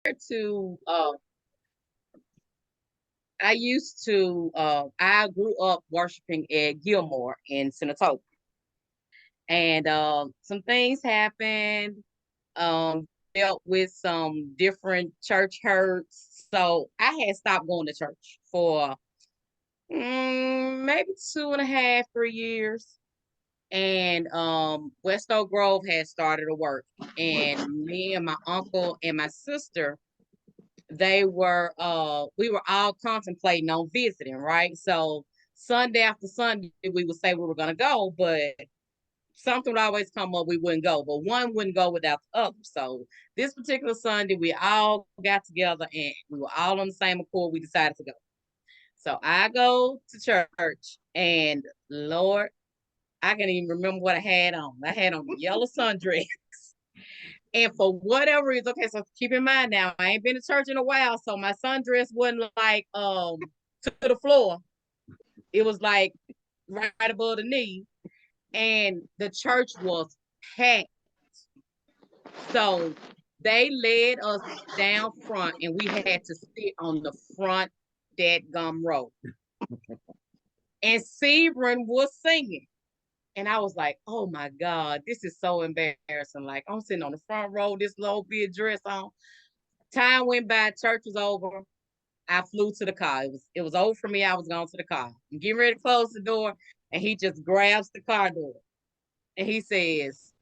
to I used to I grew up worshiping at Gilmore in Senatobia. And some things happened, dealt with some different church hurts. So I had stopped going to church for maybe 2.5, 3 years. And West Oak Grove had started to work. And me and my uncle and my sister, we were all contemplating on visiting, right? So Sunday after Sunday we would say we were gonna go, but something would always come up, we wouldn't go, but one wouldn't go without the other. So this particular Sunday, we all got together and we were all on the same accord. We decided to go. So I go to church, and Lord, I can't even remember what I had on. I had on a yellow sundress. And for whatever reason, okay, so keep in mind now, I ain't been to church in a while, so my sundress wasn't like to the floor. It was like right above the knee, and the church was packed. So they led us down front, and we had to sit on the front dead gum row. And Sebron was singing. And I was like, oh my God, this is so embarrassing. Like, I'm sitting on the front row, this low big dress on. Time went by, church was over. I flew to the car. It was over for me. I was going to the car. I'm getting ready to close the door, and he just grabs the car door. And he says,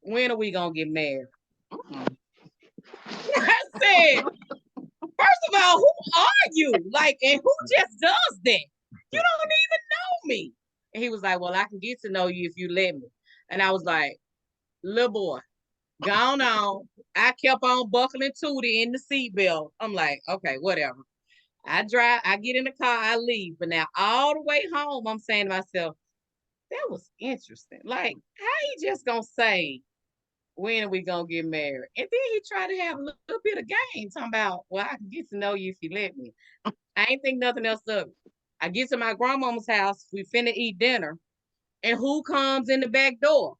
when are we gonna get married? I said, first of all, who are you? Like, and who just does that? You don't even know me. And he was like, well, I can get to know you if you let me. And I was like, little boy, gone on. I kept on buckling Tootie in the seatbelt. I'm like, okay, whatever. I get in the car, I leave. But now all the way home, I'm saying to myself, that was interesting. Like, how he just gonna say, when are we gonna get married? And then he tried to have a little bit of game, talking about, well, I can get to know you if you let me. I ain't think nothing else of it. I get to my grandmama's house, we finna eat dinner, and who comes in the back door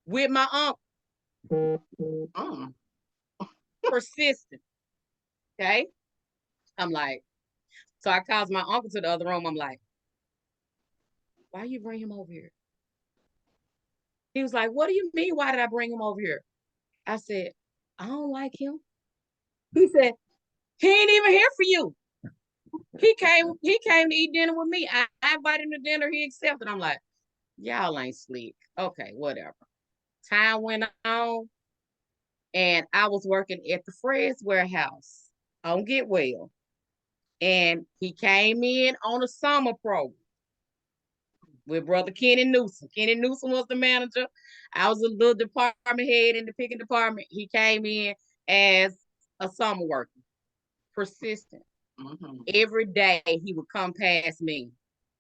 with my uncle? Persistent. Okay. I'm like, so I calls my uncle to the other room. I'm like, why you bring him over here? He was like, what do you mean? Why did I bring him over here? I said, I don't like him. He said, he ain't even here for you. He came to eat dinner with me. I invited him to dinner. He accepted. I'm like, y'all ain't sleep. Okay, whatever. Time went on, and I was working at the Fred's warehouse on Get Well. And he came in on a summer program with brother Kenny Newsom. Kenny Newsom was the manager. I was a little department head in the picking department. He came in as a summer worker, persistent. Every day he would come past me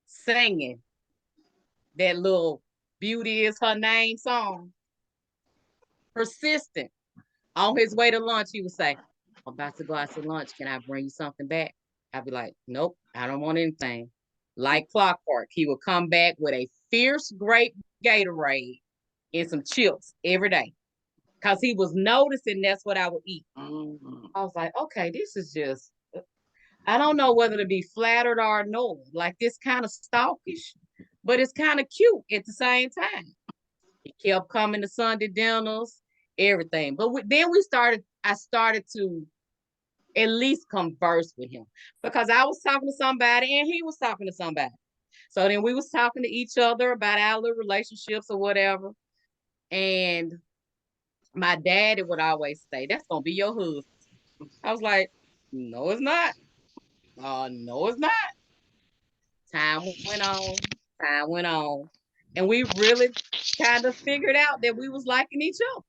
singing that little Beauty Is Her Name song. Persistent. On his way to lunch, he would say, I'm about to go out to lunch. Can I bring you something back? I'd be like, nope, I don't want anything. Like clockwork, he would come back with a fierce grape Gatorade and some chips every day. Because he was noticing that's what I would eat. I was like, okay, this is just, I don't know whether to be flattered or annoyed. Like, this kind of stalkish, but it's kind of cute at the same time. He kept coming to Sunday dinners, everything. But then I started to at least converse with him, because I was talking to somebody and he was talking to somebody. So then we was talking to each other about our little relationships or whatever. And my daddy would always say, that's gonna be your husband. I was like, no, it's not. No, it's not. Time went on, time went on. And we really kind of figured out that we was liking each other.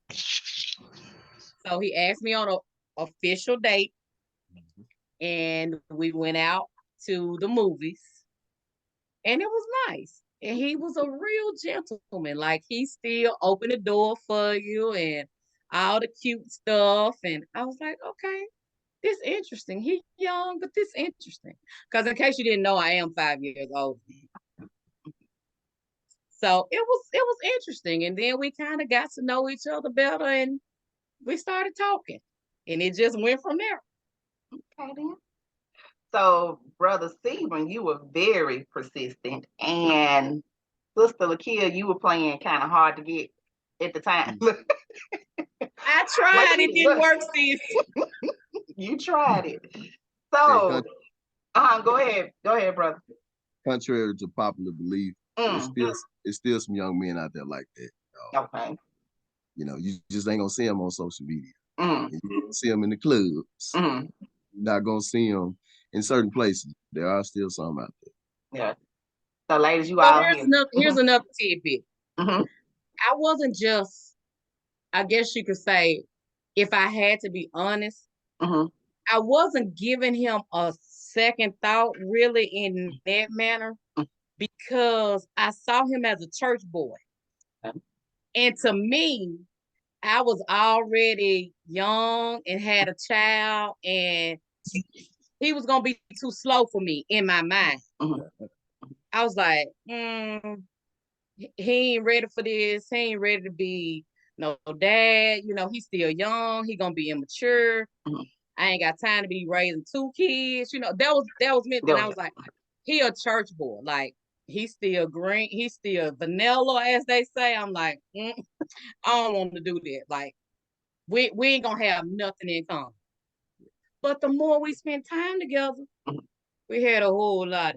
So he asked me on a official date, and we went out to the movies, and it was nice. And he was a real gentleman. Like, he still opened the door for you and all the cute stuff. And I was like, okay, this interesting. He young, but this interesting. Because in case you didn't know, I am 5 years old. So it was interesting. And then we kind of got to know each other better, and we started talking. And it just went from there. Okay, then. So, Brother Stephen, you were very persistent, and Sister Lakia, you were playing kind of hard to get at the time. I tried. It didn't work, sis. You tried it. Hey, So, go ahead, brother. contrary to popular belief, it's still some young men out there like that. Okay. You know, you just ain't gonna see them on social media. Mm. You gonna see them in the clubs. Mm. You're not gonna see them in certain places. There are still some out there. Yeah. So, ladies, you all here. Here's another tidbit. Mm-hmm. I wasn't just, I guess you could say, if I had to be honest, I wasn't giving him a second thought really in that manner because I saw him as a church boy. And to me, I was already young and had a child, and he was going to be too slow for me in my mind. I was like, he ain't ready for this. He ain't ready to be no dad. You know, he's still young. He gonna be immature. I ain't got time to be raising 2 kids. You know, that was me. And I was like, he a church boy. Like, he's still green. He's still vanilla, as they say. I'm like, I don't want to do that. Like, we ain't gonna have nothing in common. But the more we spend time together, we had a whole lot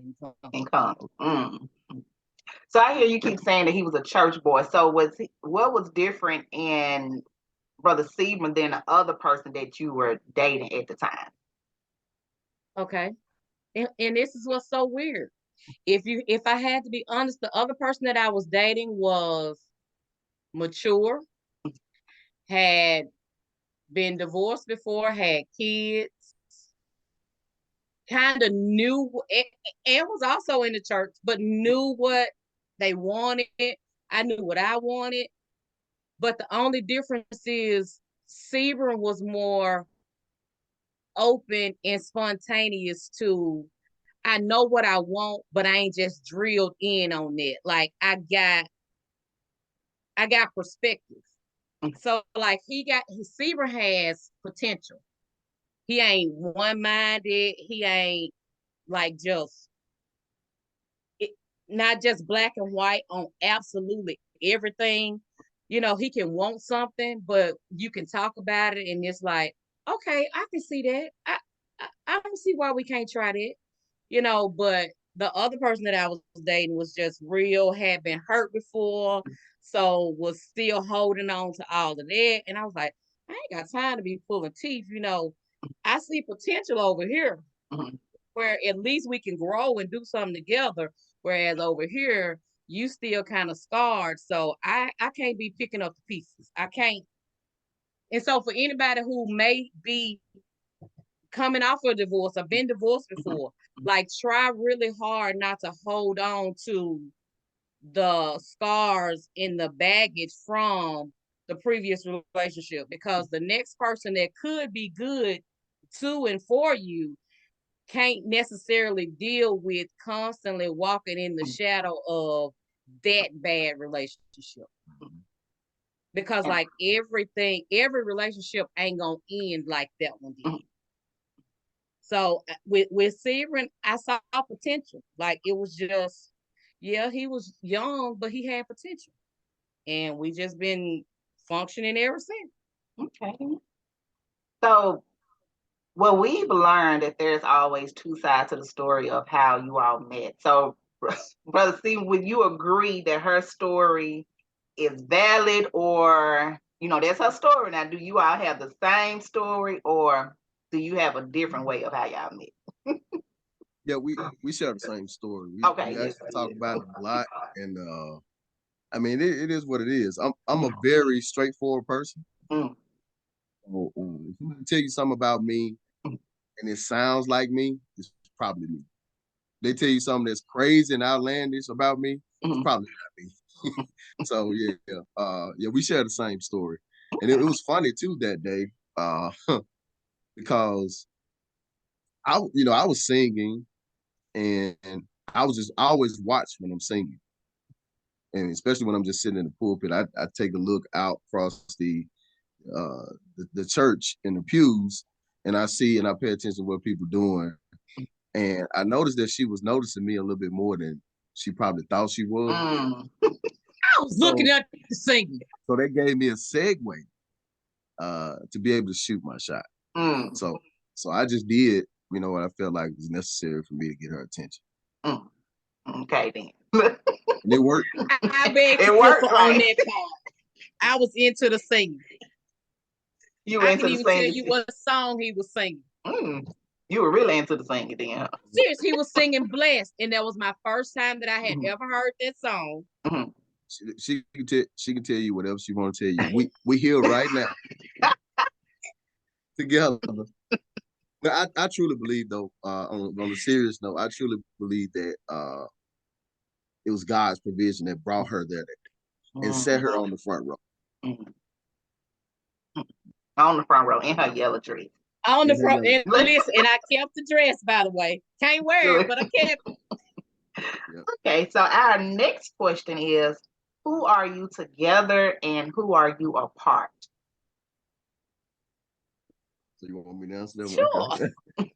in common. So I hear you keep saying that he was a church boy. So what was different in Brother Stephen than the other person that you were dating at the time? Okay. And this is what's so weird. If I had to be honest, the other person that I was dating was mature, had been divorced before, had kids, kind of knew, and was also in the church, but knew what they wanted. I knew what I wanted. But the only difference is Sebring was more open and spontaneous to, I know what I want, but I ain't just drilled in on it. Like, I got perspective. So like Sebring has potential. He ain't one-minded. He ain't like not just black and white on absolutely everything. You know, he can want something, but you can talk about it and it's like, okay, I can see that. I don't see why we can't try that. You know, but the other person that I was dating was just real, had been hurt before, so was still holding on to all of that. And I was like, I ain't got time to be pulling teeth. You know, I see potential over here where at least we can grow and do something together. Whereas over here, you still kind of scarred. So I can't be picking up the pieces. I can't. And so for anybody who may be coming off of a divorce or been divorced before, like, try really hard not to hold on to the scars in the baggage from the previous relationship, because the next person that could be good to and for you can't necessarily deal with constantly walking in the shadow of that bad relationship. Because like every relationship ain't gonna end like that one did. So with Sebring, I saw potential. Like, it was just, yeah, he was young, but he had potential. And we just been functioning ever since. Okay. So, well, we've learned that there's always two sides to the story of how you all met. So, Brother Stephen, would you agree that her story is valid, or, you know, that's her story? Now, do you all have the same story, or do you have a different way of how y'all met? Yeah, we share the same story. We actually talk about it a lot, and I mean, it is what it is. I'm a very straightforward person. So, if somebody tell you something about me and it sounds like me, it's probably me. They tell you something that's crazy and outlandish about me, it's probably not me. So yeah, we share the same story, and it was funny too that day, because I was singing, and I always watch when I'm singing, and especially when I'm just sitting in the pulpit, I take a look out across the the church in the pews, and I see and I pay attention to what people doing. And I noticed that she was noticing me a little bit more than she probably thought she was. I was looking at the singing. So that gave me a segue to be able to shoot my shot. So I just did, you know, what I felt like was necessary for me to get her attention. Okay, then. And it worked. I beg to differ on that part. I was into the singing. I can even tell you what song he was singing. You were really into the singing then. Seriously, he was singing Blessed, and that was my first time that I had ever heard that song. She can tell you whatever she want to tell you. We here right now together. But I truly believe, though, on a serious note, I truly believe that it was God's provision that brought her there and set her on the front row. On the front row in her yellow dress. On the front, and listen, and I kept the dress, by the way. Can't wear it, but I kept it. Okay, so our next question is, who are you together and who are you apart? So you want me to answer that one? Sure.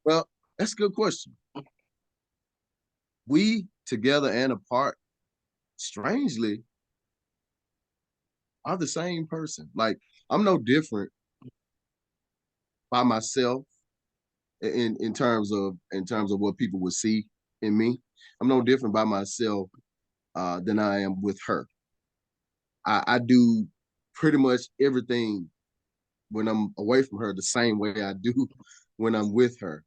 Well, that's a good question. We together and apart, strangely, are the same person. Like, I'm no different by myself in terms of what people would see in me. I'm no different by myself than I am with her. I do pretty much everything when I'm away from her the same way I do when I'm with her.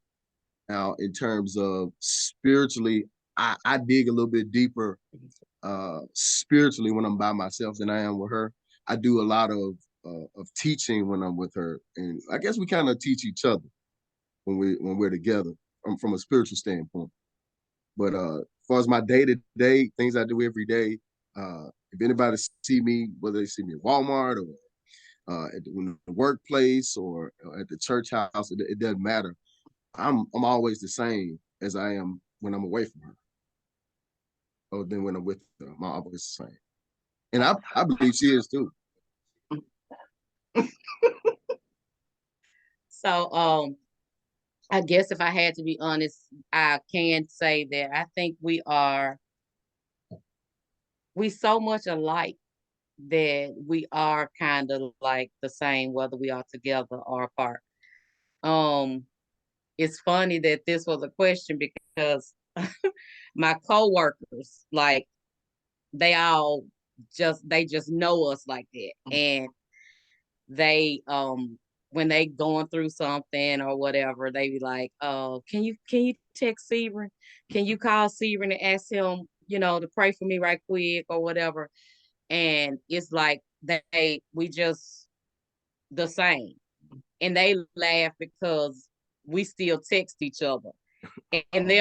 Now, in terms of spiritually, I dig a little bit deeper spiritually when I'm by myself than I am with her. I do a lot of teaching when I'm with her, and I guess we kind of teach each other when we're together from a spiritual standpoint. But as far as my day-to-day things I do every day, if anybody see me, whether they see me at Walmart or at the workplace or at the church house, it doesn't matter. I'm always the same as I am when I'm away from her. Or then when I'm with her, I'm always the same. And I believe she is too. So I guess if I had to be honest, I can say that I think we so much alike that we are kind of like the same, whether we are together or apart. It's funny that this was a question because my coworkers, like, they just know us like that. And they when they going through something or whatever, they be like, "Oh, can you text Sebring? Can you call Sebring and ask him, to pray for me right quick or whatever?" And it's like we just the same. And they laugh because we still text each other. And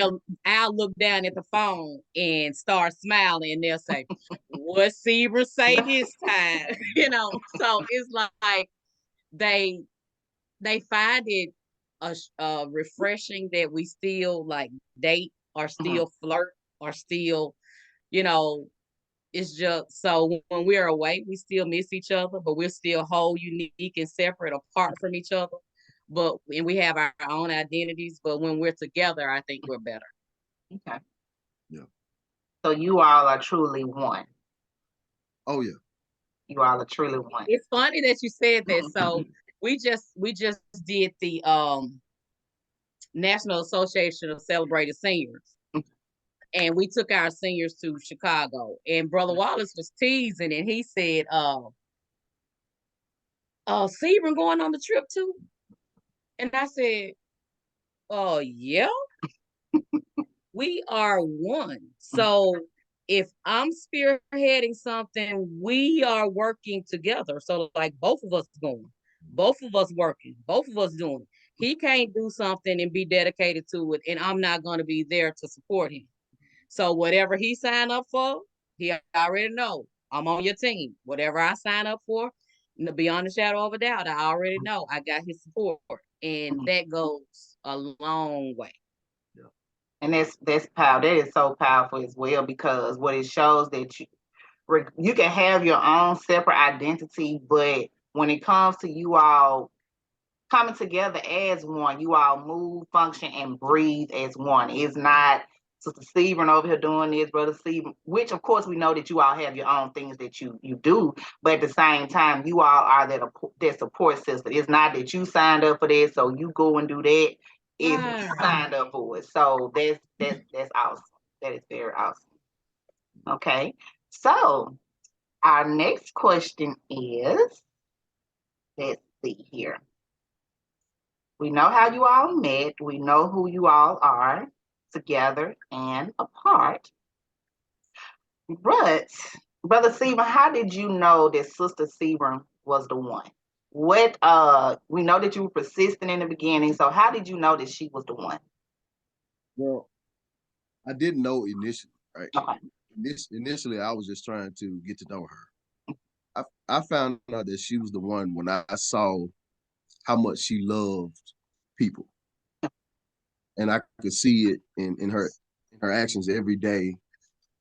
I'll look down at the phone and start smiling, and they'll say, "What Sebring say this time?" So it's like they find it refreshing that we still like date or still flirt or still, it's just so when we're away, we still miss each other, but we're still whole, unique, and separate apart from each other. And we have our own identities, but when we're together, I think we're better. Okay. Yeah. So you all are truly one. Oh yeah. You all are truly one. It's funny that you said that. So we just did the National Association of Celebrated Seniors. And we took our seniors to Chicago. And Brother Wallace was teasing, and he said, Sebring going on the trip too? And I said, "Oh, yeah, we are one." So if I'm spearheading something, we are working together. So like both of us going, both of us working, both of us doing it. He can't do something and be dedicated to it, and I'm not going to be there to support him. So whatever he signed up for, he already know I'm on your team. Whatever I sign up for, beyond a shadow of a doubt, I already know I got his support, and that goes a long way. Yeah. And that's power. That is so powerful as well, because what it shows that you can have your own separate identity, but when it comes to you all coming together as one, you all move, function, and breathe as one. It's not Sister Sebring over here doing this, Brother Sebring, which of course we know that you all have your own things that you do, but at the same time, you all are that support system. It's not that you signed up for this, so you go and do that. It's signed up for it. So that's awesome. That is very awesome. Okay. So our next question is, let's see here. We know how you all met. We know who you all are together and apart. But, Brother Sebring, how did you know that Sister Sebring was the one? We know that you were persistent in the beginning, so how did you know that she was the one? Well, I didn't know initially, right? Okay. Initially, I was just trying to get to know her. I found out that she was the one when I saw how much she loved people, and I could see it in her actions every day.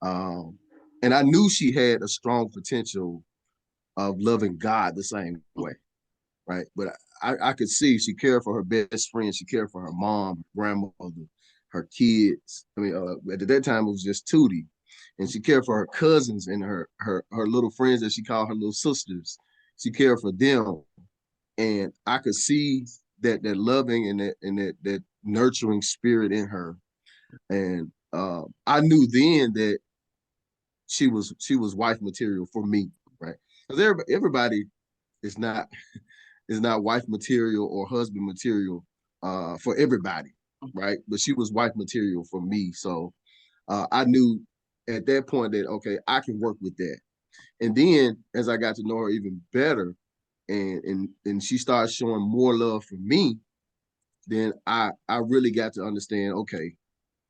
And I knew she had a strong potential of loving God the same way, right? But I could see she cared for her best friend, she cared for her mom, grandmother, her kids. I mean, at that time it was just Tootie, and she cared for her cousins and her little friends that she called her little sisters. She cared for them, and I could see that loving and that nurturing spirit in her, and I knew then that she was wife material for me, right? Because everybody is not wife material or husband material for everybody, right? But she was wife material for me, so I knew at that point that okay, I can work with that. And then as I got to know her even better, and she started showing more love for me, then I really got to understand, okay,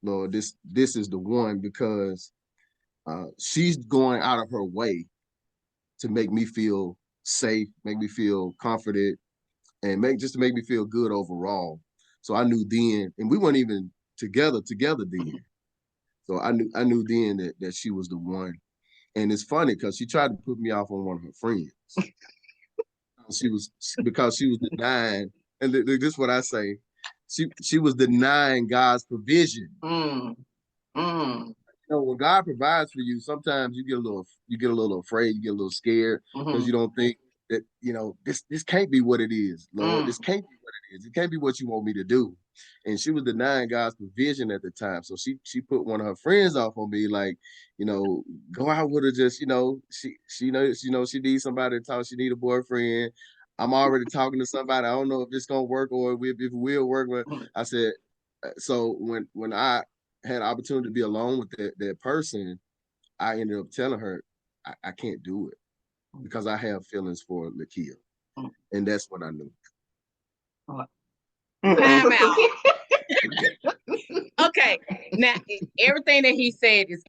Lord, this is the one, because she's going out of her way to make me feel safe, make me feel comforted, and to make me feel good overall. So I knew then, and we weren't even together then. So I knew then that she was the one. And it's funny because she tried to put me off on one of her friends. Because she was denying, and this is what I say, she was denying God's provision. When God provides for you, sometimes you get a little afraid, you get a little scared, because you don't think that, this can't be what it is, Lord. This can't be what it is. It can't be what you want me to do. And she was denying God's provision at the time. So she put one of her friends off on me, like, go out with her, just, she knows she needs somebody to talk, she need a boyfriend. I'm already talking to somebody. I don't know if it's gonna work or if it will work. But I said, so when I had an opportunity to be alone with that person, I ended up telling her I can't do it because I have feelings for Lakia. And that's what I knew. Time out. Okay, now everything that he said is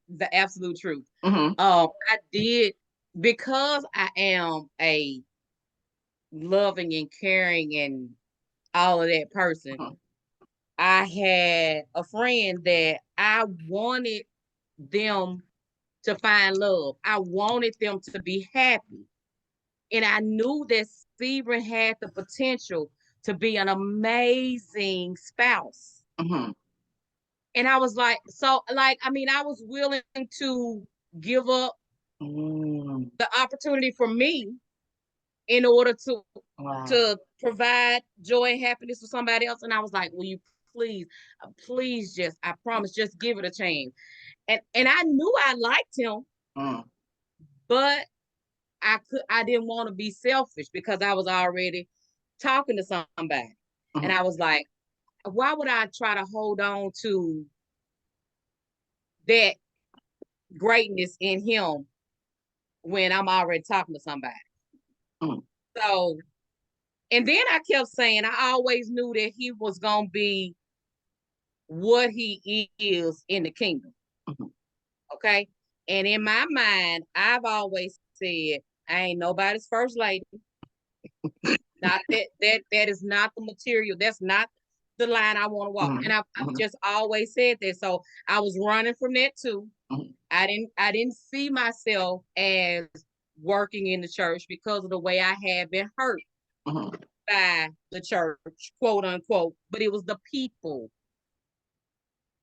the absolute truth. I did, because I am a loving and caring and all of that person. I had a friend that I wanted them to find love. I wanted them to be happy. And I knew that Sebring had the potential to be an amazing spouse. And I was like, I was willing to give up the opportunity for me in order to provide joy and happiness for somebody else. And I was like, will you please just, I promise, just give it a chance. And I knew I liked him, but I didn't want to be selfish because I was already talking to somebody. And I was like, why would I try to hold on to that greatness in him when I'm already talking to somebody? So, and then I kept saying, I always knew that he was going to be what he is in the kingdom. Okay. And in my mind, I've always said, I ain't nobody's first lady. Not that is not the material. That's not the line I want to walk. And I've just always said that. So I was running from that too. I didn't see myself as working in the church because of the way I had been hurt by the church, quote unquote. But it was the people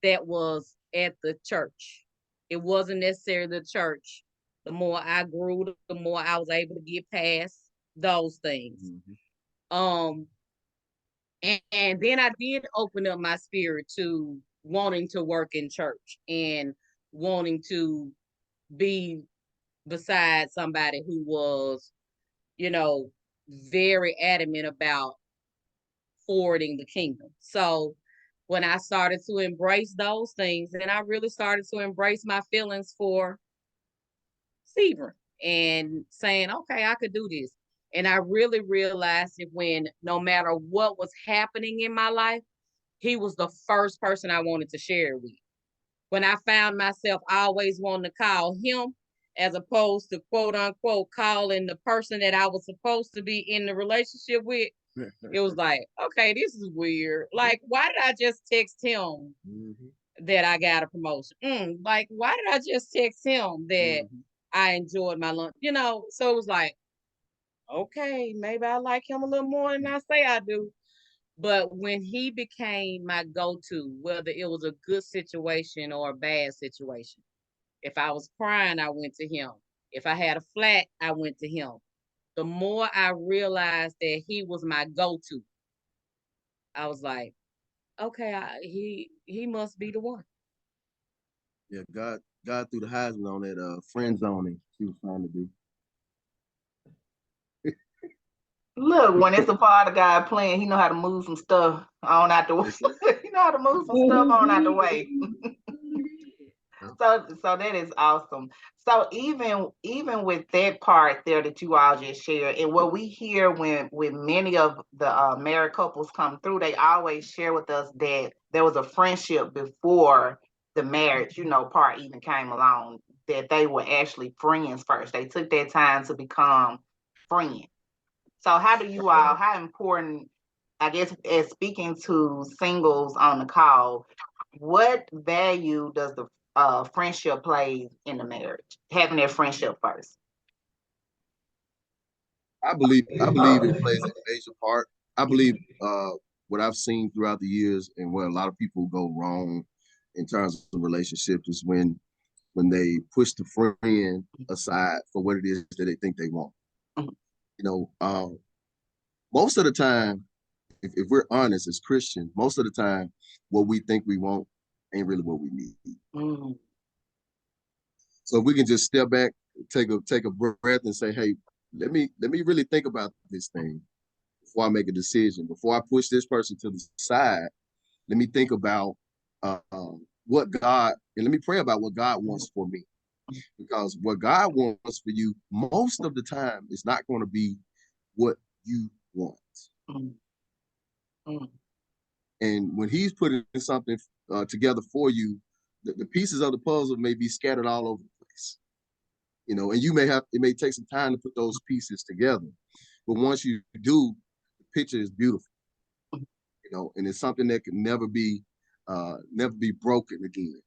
that was at the church. It wasn't necessarily the church. The more I grew, the more I was able to get past those things. And then I did open up my spirit to wanting to work in church and wanting to be beside somebody who was, very adamant about forwarding the kingdom. So when I started to embrace those things, then I really started to embrace my feelings for Sebring and saying, okay, I could do this. And I really realized it when no matter what was happening in my life, he was the first person I wanted to share it with. When I found myself always wanting to call him as opposed to quote unquote calling the person that I was supposed to be in the relationship with, it was like, okay, this is weird. Like, why did I just text him that I got a promotion? Like, why did I just text him that I enjoyed my lunch? So it was like, okay, maybe I like him a little more than I say I do. But when he became my go-to, whether it was a good situation or a bad situation, if I was crying, I went to him. If I had a flat, I went to him. The more I realized that he was my go-to, I was like, okay, he must be the one. Yeah, God threw the Heisman on that friend zoning she was trying to do. Look, when it's a part of God playing, he know how to move some stuff on out the way. He know how to move some stuff on out the way. So that is awesome. So even with that part there that you all just shared, and what we hear when many of the married couples come through, they always share with us that there was a friendship before the marriage, part even came along, that they were actually friends first. They took that time to become friends. So how important, I guess, as speaking to singles on the call, what value does the friendship play in the marriage? Having that friendship first. I believe it plays a major part. I believe what I've seen throughout the years and where a lot of people go wrong in terms of relationships is when they push the friend aside for what it is that they think they want. Most of the time, if we're honest as Christians, most of the time, what we think we want ain't really what we need. So if we can just step back, take a breath, and say, "Hey, let me really think about this thing before I make a decision. Before I push this person to the side, let me think about what God, and let me pray about what God wants for me. Because what God wants for you, most of the time, is not going to be what you want." And when He's putting something together for you, the pieces of the puzzle may be scattered all over the place. And it may take some time to put those pieces together. But once you do, the picture is beautiful. And it's something that can never be broken again.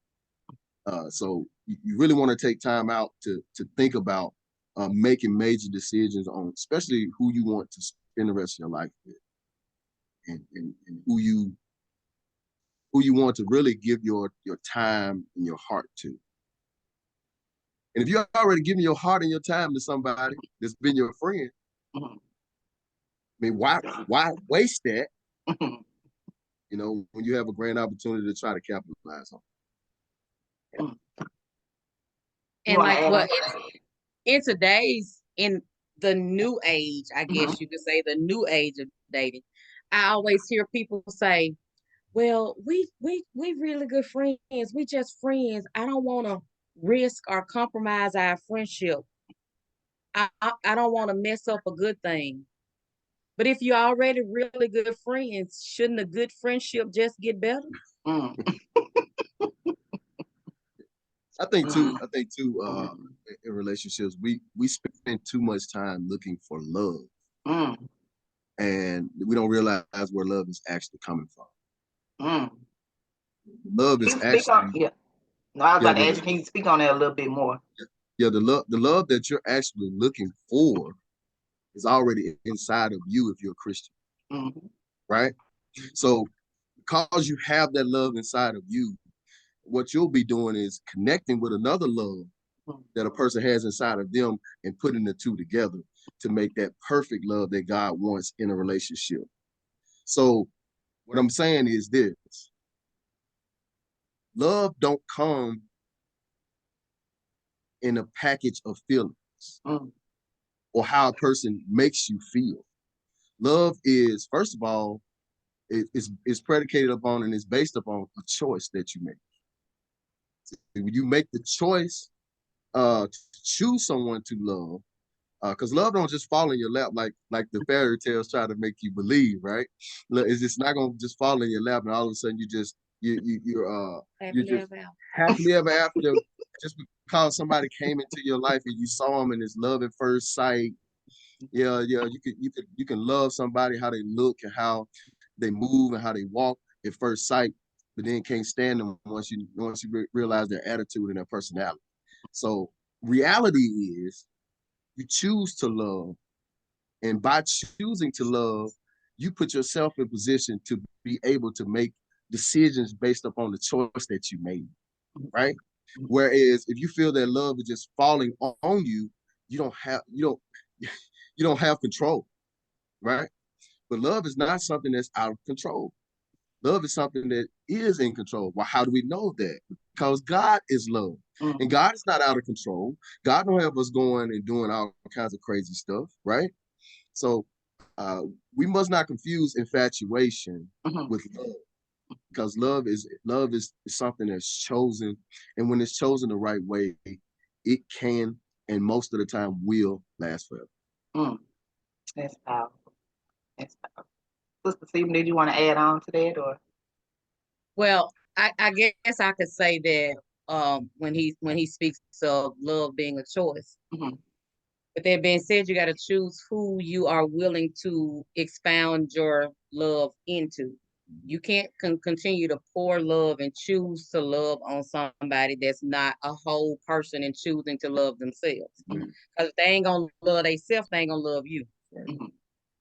So you really want to take time out to think about making major decisions on, especially who you want to spend the rest of your life with, and who you want to really give your time and your heart to. And if you're already giving your heart and your time to somebody that's been your friend, I mean, why waste that? When you have a grand opportunity to try to capitalize on. And like in the new age, I guess you could say the new age of dating, I always hear people say, well, we really good friends. We just friends. I don't want to risk or compromise our friendship. I don't want to mess up a good thing. But if you're already really good friends, shouldn't a good friendship just get better? I think too, in relationships, we spend too much time looking for love. And we don't realize where love is actually coming from. Love is actually... No, I was about to ask you, can you speak on that a little bit more? Yeah, the love that you're actually looking for is already inside of you if you're a Christian, right? So because you have that love inside of you, what you'll be doing is connecting with another love that a person has inside of them and putting the two together to make that perfect love that God wants in a relationship. So what I'm saying is this: love don't come in a package of feelings or how a person makes you feel. Love is, first of all, it's predicated upon and is based upon a choice that you make. When you make the choice to choose someone to love, because love don't just fall in your lap like the fairy tales try to make you believe, right? It's just not gonna just fall in your lap and all of a sudden you're just happily ever after just because somebody came into your life and you saw them and it's love at first sight. Yeah, you can love somebody how they look and how they move and how they walk at first sight, but then can't stand them once you realize their attitude and their personality. So reality is you choose to love, and by choosing to love, you put yourself in position to be able to make decisions based upon the choice that you made, right? Whereas if you feel that love is just falling on you, you don't you don't have control, right? But love is not something that's out of control. Love is something that is in control. Well, how do we know that? Because God is love. And God is not out of control. God don't have us going and doing all kinds of crazy stuff, right? So we must not confuse infatuation with love. Because love is something that's chosen. And when it's chosen the right way, it can and most of the time will last forever. That's powerful. That's powerful. Sister Stephen, did you want to add on to that, or? Well, I guess I could say that when he speaks of love being a choice. But that being said, you got to choose who you are willing to expound your love into. You can't continue to pour love and choose to love on somebody that's not a whole person and choosing to love themselves. Because they ain't gonna love themselves, they ain't gonna love you.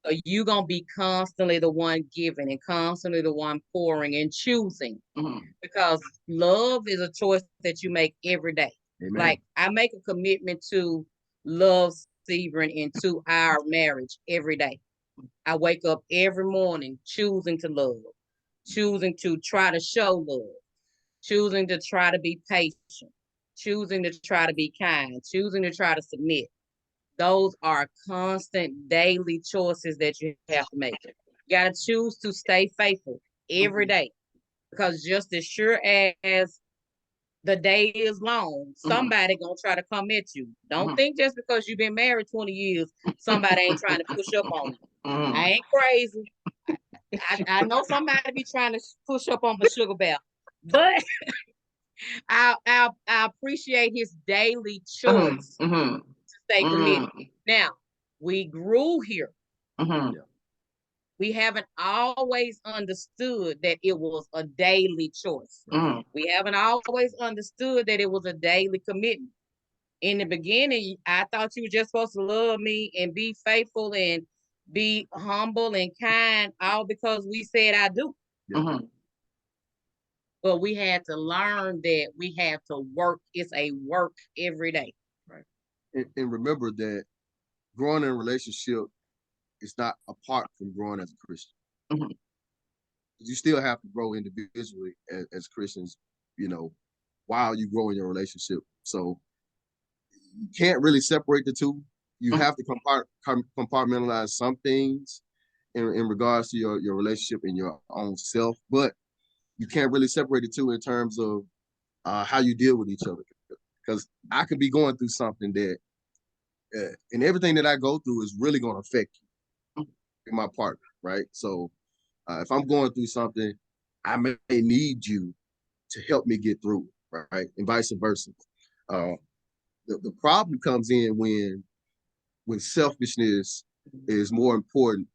So you gonna be constantly the one giving and constantly the one pouring and choosing, because love is a choice that you make every day. Amen. Like I make a commitment to love Stephen into our marriage every day. I wake up every morning choosing to love, choosing to try to show love, choosing to try to be patient, choosing to try to be kind, choosing to try to submit. Those are constant daily choices that you have to make. You got to choose to stay faithful every day, because just as sure as the day is long, somebody gonna try to come at you. Don't think just because you've been married 20 years, somebody ain't trying to push up on you. I ain't crazy. I know somebody be trying to push up on the Sugar Bear, but I appreciate his daily choice to stay committed. Now, we grew here. We haven't always understood that it was a daily choice. We haven't always understood that it was a daily commitment. In the beginning, I thought you were just supposed to love me and be faithful and be humble and kind, all because we said I do. But we had to learn that we have to work. It's a work every day. Right. And remember that growing in a relationship is not apart from growing as a Christian. You still have to grow individually as Christians, while you grow in your relationship. So you can't really separate the two. You have to compartmentalize some things in regards to your relationship and your own self, but you can't really separate the two in terms of how you deal with each other. Because I could be going through something that, and everything that I go through is really going to affect you and my partner, right? So if I'm going through something, I may need you to help me get through, right? And vice versa. The problem comes in when selfishness is more important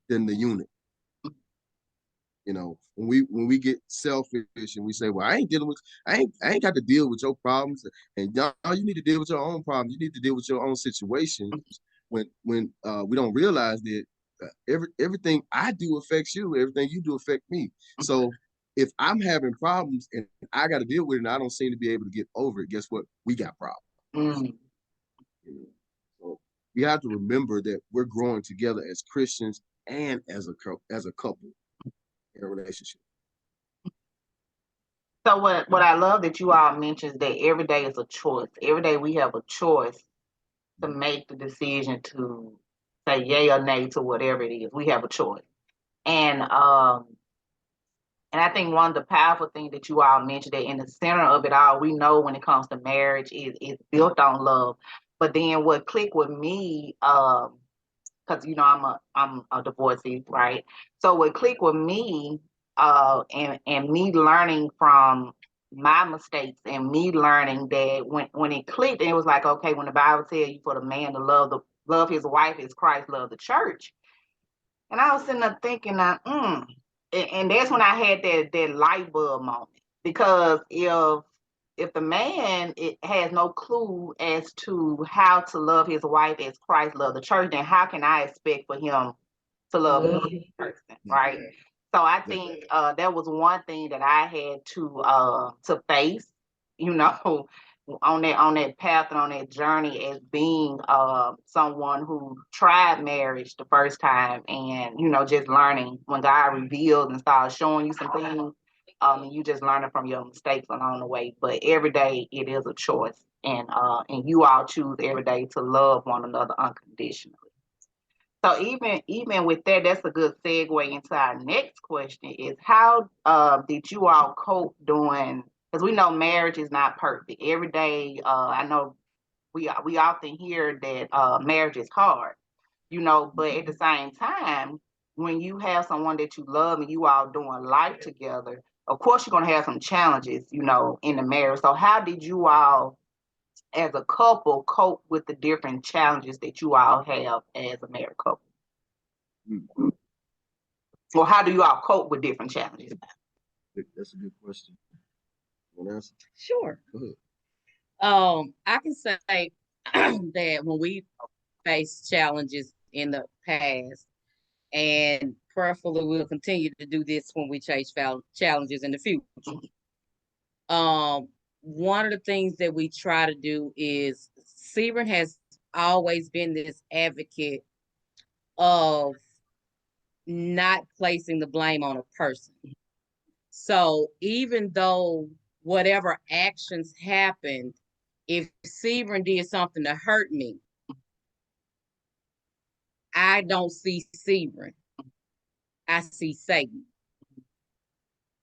than the unit. You know, when we get selfish and we say, well, I ain't got to deal with your problems, and y'all, you need to deal with your own problems. You need to deal with your own situations. When we don't realize that everything I do affects you, everything you do affect me. So if I'm having problems and I got to deal with it, and I don't seem to be able to get over it, guess what? We got problems. Mm. So we have to remember that we're growing together as Christians and as a couple in a relationship. So what I love that you all mentioned is that every day is a choice. Every day we have a choice to make the decision to say yay or nay to whatever it is. We have a choice. And I think one of the powerful things that you all mentioned, that in the center of it all, we know when it comes to marriage is built on love. But then what clicked with me, because you know I'm a divorcee, right? So what clicked with me, and me learning from my mistakes, and me learning that when it clicked, it was like, okay, when the Bible tells you for the man to love his wife as Christ loved the church, and I was sitting there thinking, and that's when I had that light bulb moment, because if the man has no clue as to how to love his wife as Christ loved the church, then how can I expect for him to love another person, right? So I think that was one thing that I had to face, you know, on that path and on that journey, as being someone who tried marriage the first time, and you know, just learning when God revealed and started showing you some things, and you just learning from your mistakes along the way. But every day it is a choice, and you all choose every day to love one another unconditionally. So even with that, that's a good segue into our next question: is how did you all cope doing? Because we know marriage is not perfect. Every day, I know we often hear that marriage is hard, you know, but at the same time, when you have someone that you love and you all doing life together, of course you're gonna have some challenges, you know, in the marriage. So how did you all, as a couple, cope with the different challenges that you all have as a married couple? Mm-hmm. Or how do you all cope with different challenges? That's a good question. Want to answer? Sure. I can say that when we face challenges in the past, and prayerfully we'll continue to do this when we face challenges in the future. One of the things that we try to do is, Sebring has always been this advocate of not placing the blame on a person. So even though whatever actions happened, if Sebring did something to hurt me, I don't see Sebring. I see Satan.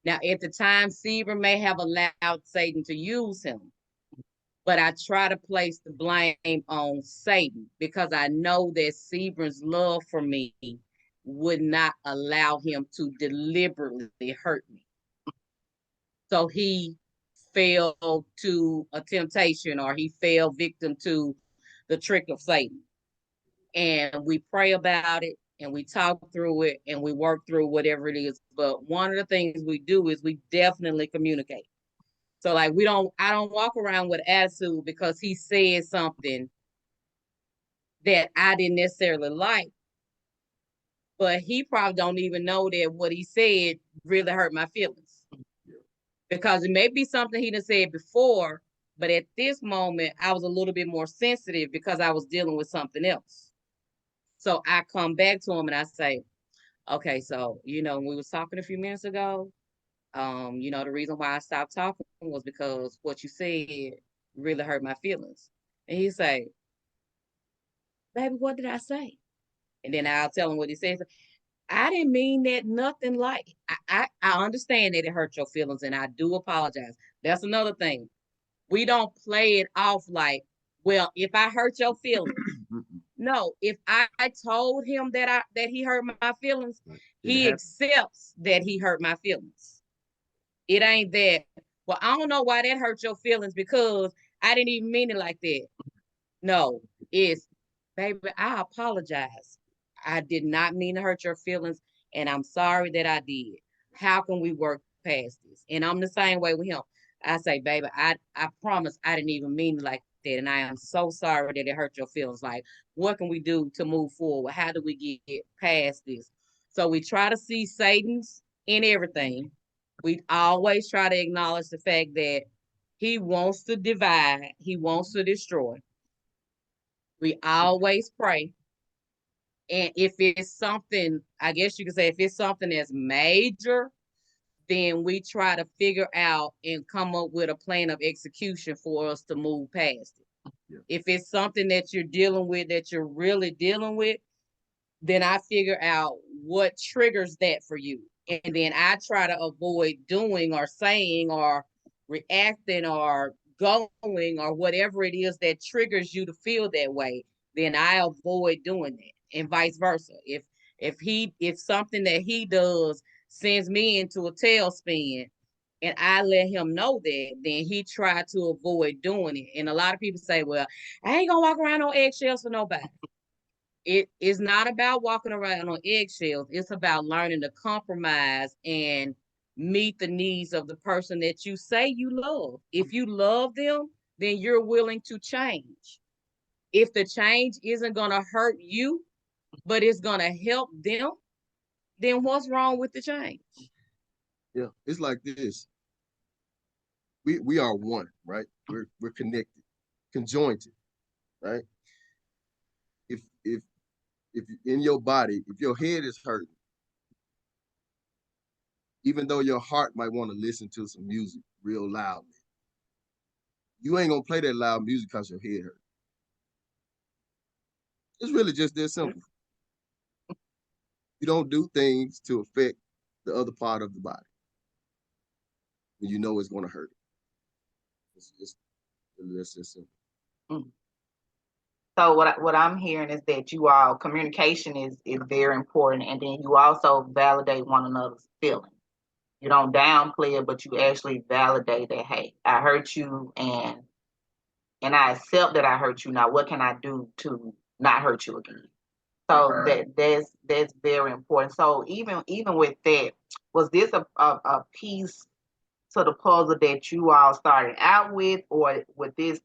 Now, at the time, Sebring may have allowed Satan to use him, but I try to place the blame on Satan, because I know that Sebring's love for me would not allow him to deliberately hurt me. So he fell to a temptation, or he fell victim to the trick of Satan. And we pray about it, and we talk through it, and we work through whatever it is. But one of the things we do is we definitely communicate. So like I don't walk around with attitude because he said something that I didn't necessarily like, but he probably don't even know that what he said really hurt my feelings. Because it may be something he done said before, but at this moment I was a little bit more sensitive because I was dealing with something else. So I come back to him and I say, okay, so, you know, we was talking a few minutes ago, you know, the reason why I stopped talking was because what you said really hurt my feelings. And he say, baby, what did I say? And then I'll tell him what he says. I didn't mean that nothing like. I understand that it hurt your feelings, and I do apologize. That's another thing. We don't play it off like, well, if I hurt your feelings. No, if I told him that he hurt my feelings, he accepts that he hurt my feelings. It ain't that, well, I don't know why that hurt your feelings because I didn't even mean it like that. No, it's, baby, I apologize. I did not mean to hurt your feelings, and I'm sorry that I did. how can we work past this? And I'm the same way with him. I say, baby, I promise I didn't even mean it like that. And I am so sorry that it hurt your feelings. Like, what can we do to move forward? How do we get past this? So we try to see Satan's in everything. We always try to acknowledge the fact that he wants to divide, he wants to destroy. We always pray. And if it's something, I guess you could say, if it's something that's major, then we try to figure out and come up with a plan of execution for us to move past it. Yeah. If it's something that you're dealing with, that you're really dealing with, then I figure out what triggers that for you. And then I try to avoid doing or saying or reacting or going or whatever it is that triggers you to feel that way. Then I avoid doing that, and vice versa. If something that he does sends me into a tailspin and I let him know that, then he tried to avoid doing it. And a lot of people say, well, I ain't gonna walk around on eggshells for nobody. It is not about walking around on eggshells. It's about learning to compromise and meet the needs of the person that you say you love. If you love them, then you're willing to change. If the change isn't going to hurt you, but it's going to help them, then what's wrong with the change? Yeah, it's like this. We are one, right? We're connected, conjoined, right? If in your body, if your head is hurting, even though your heart might want to listen to some music real loudly, you ain't gonna play that loud music because your head hurt. It's really just that simple. You don't do things to affect the other part of the body when you know it's gonna hurt it. It's just simple. Mm. So what I'm hearing is that you all communication is very important, and then you also validate one another's feelings. You don't downplay it, but you actually validate that, hey, I hurt you, and I accept that I hurt you. Now, what can I do to not hurt you again? So that's very important. So even with that, was this a piece to the puzzle that you all started out with, or with this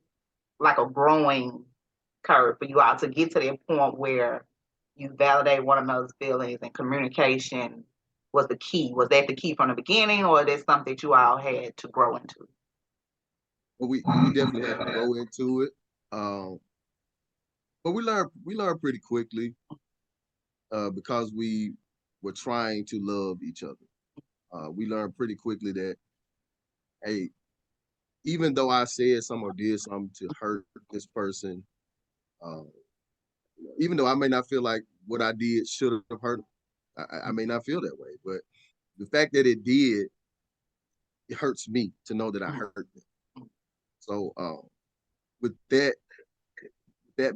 like a growing curve for you all to get to that point where you validate one another's feelings and communication was the key? Was that the key from the beginning, or is that something that you all had to grow into? Well, we definitely had to grow into it. But we learned pretty quickly because we were trying to love each other. We learned pretty quickly that, hey, even though I said something or did something to hurt this person, even though I may not feel like what I did should have hurt them, I may not feel that way, but the fact that it did, it hurts me to know that I hurt them. So with that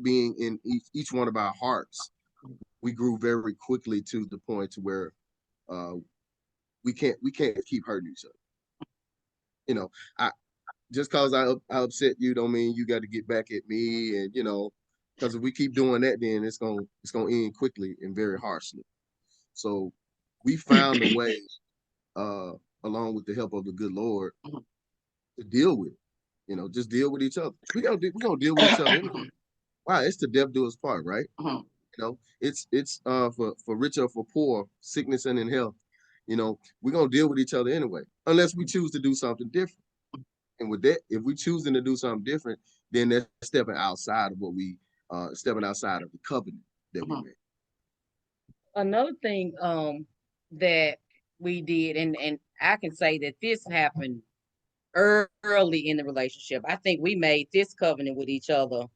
being in each one of our hearts, we grew very quickly to the point to where we can't keep hurting each other. You know, just cause I upset you don't mean you got to get back at me, and because if we keep doing that, then it's gonna end quickly and very harshly. So we found a way, along with the help of the good Lord, to deal with it. Just deal with each other. We're gonna deal with each other anyway. Wow, it's the death do us part, right? It's for rich or for poor, sickness and in health. We're gonna deal with each other anyway, unless we choose to do something different. And with that, if we choosing to do something different, then that's stepping outside of what we stepping outside of the covenant that we made. Another thing that we did, and I can say that this happened early in the relationship. I think we made this covenant with each other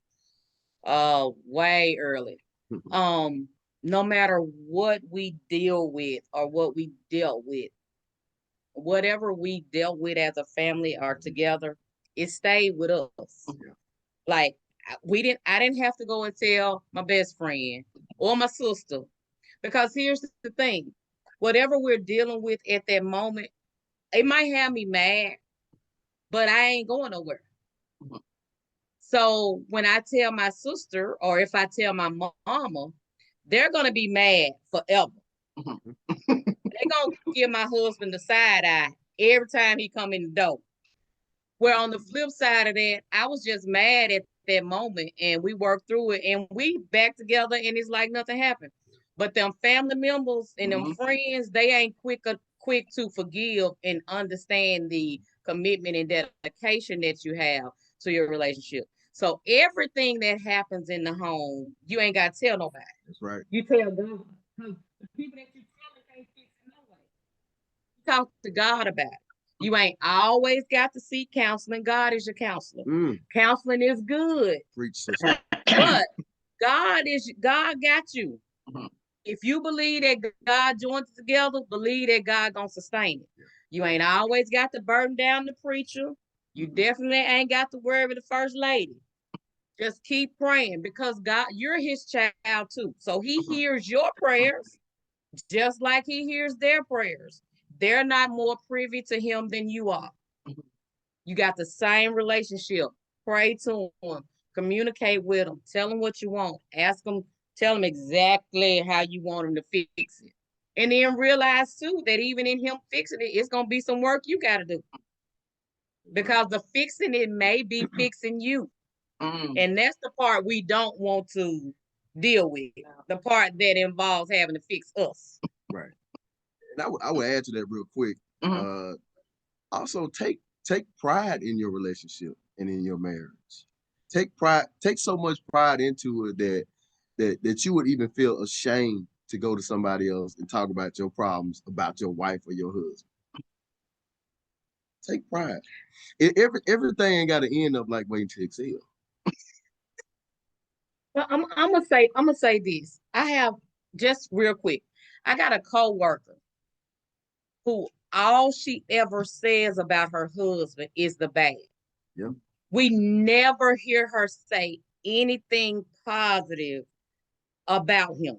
way early. No matter what we deal with or what we dealt with, whatever we dealt with as a family or together, it stayed with us. Yeah. Like I didn't have to go and tell my best friend or my sister, because here's the thing, whatever we're dealing with at that moment, it might have me mad, but I ain't going nowhere. So when I tell my sister, or if I tell my mama, they're going to be mad forever. they gonna give my husband the side eye every time he come in the door. Where on the flip side of that, I was just mad at that moment, and we worked through it, and we back together, and it's like nothing happened. But them family members and them friends, they ain't quick to forgive and understand the commitment and dedication that you have to your relationship. So everything that happens in the home, you ain't got to tell nobody. That's right. You tell God. The people that you tell can't fix it no way. Talk to God about it. You ain't always got to seek counseling. God is your counselor. Counseling is good. Preach, sister. But God got you. If you believe that God joined it together, believe that God gonna sustain it. You ain't always got to burden down the preacher. You definitely ain't got to worry with the first lady. Just keep praying, because God, you're his child too. So he hears your prayers just like he hears their prayers. They're not more privy to him than you are. You got the same relationship. Pray to him. Communicate with him. Tell him what you want. Ask him. Tell him exactly how you want him to fix it. And then realize too that even in him fixing it, it's going to be some work you got to do. Because the fixing it may be fixing you. And that's the part we don't want to deal with. The part that involves having to fix us. Right. And I would add to that real quick. Also take pride in your relationship and in your marriage. Take so much pride into it that you would even feel ashamed to go to somebody else and talk about your problems about your wife or your husband. Take pride. Everything ain't got to end up like waiting to exhale. Well, I'm gonna say this. I have, just real quick, I got a coworker who all she ever says about her husband is the bad. Yeah. We never hear her say anything positive about him.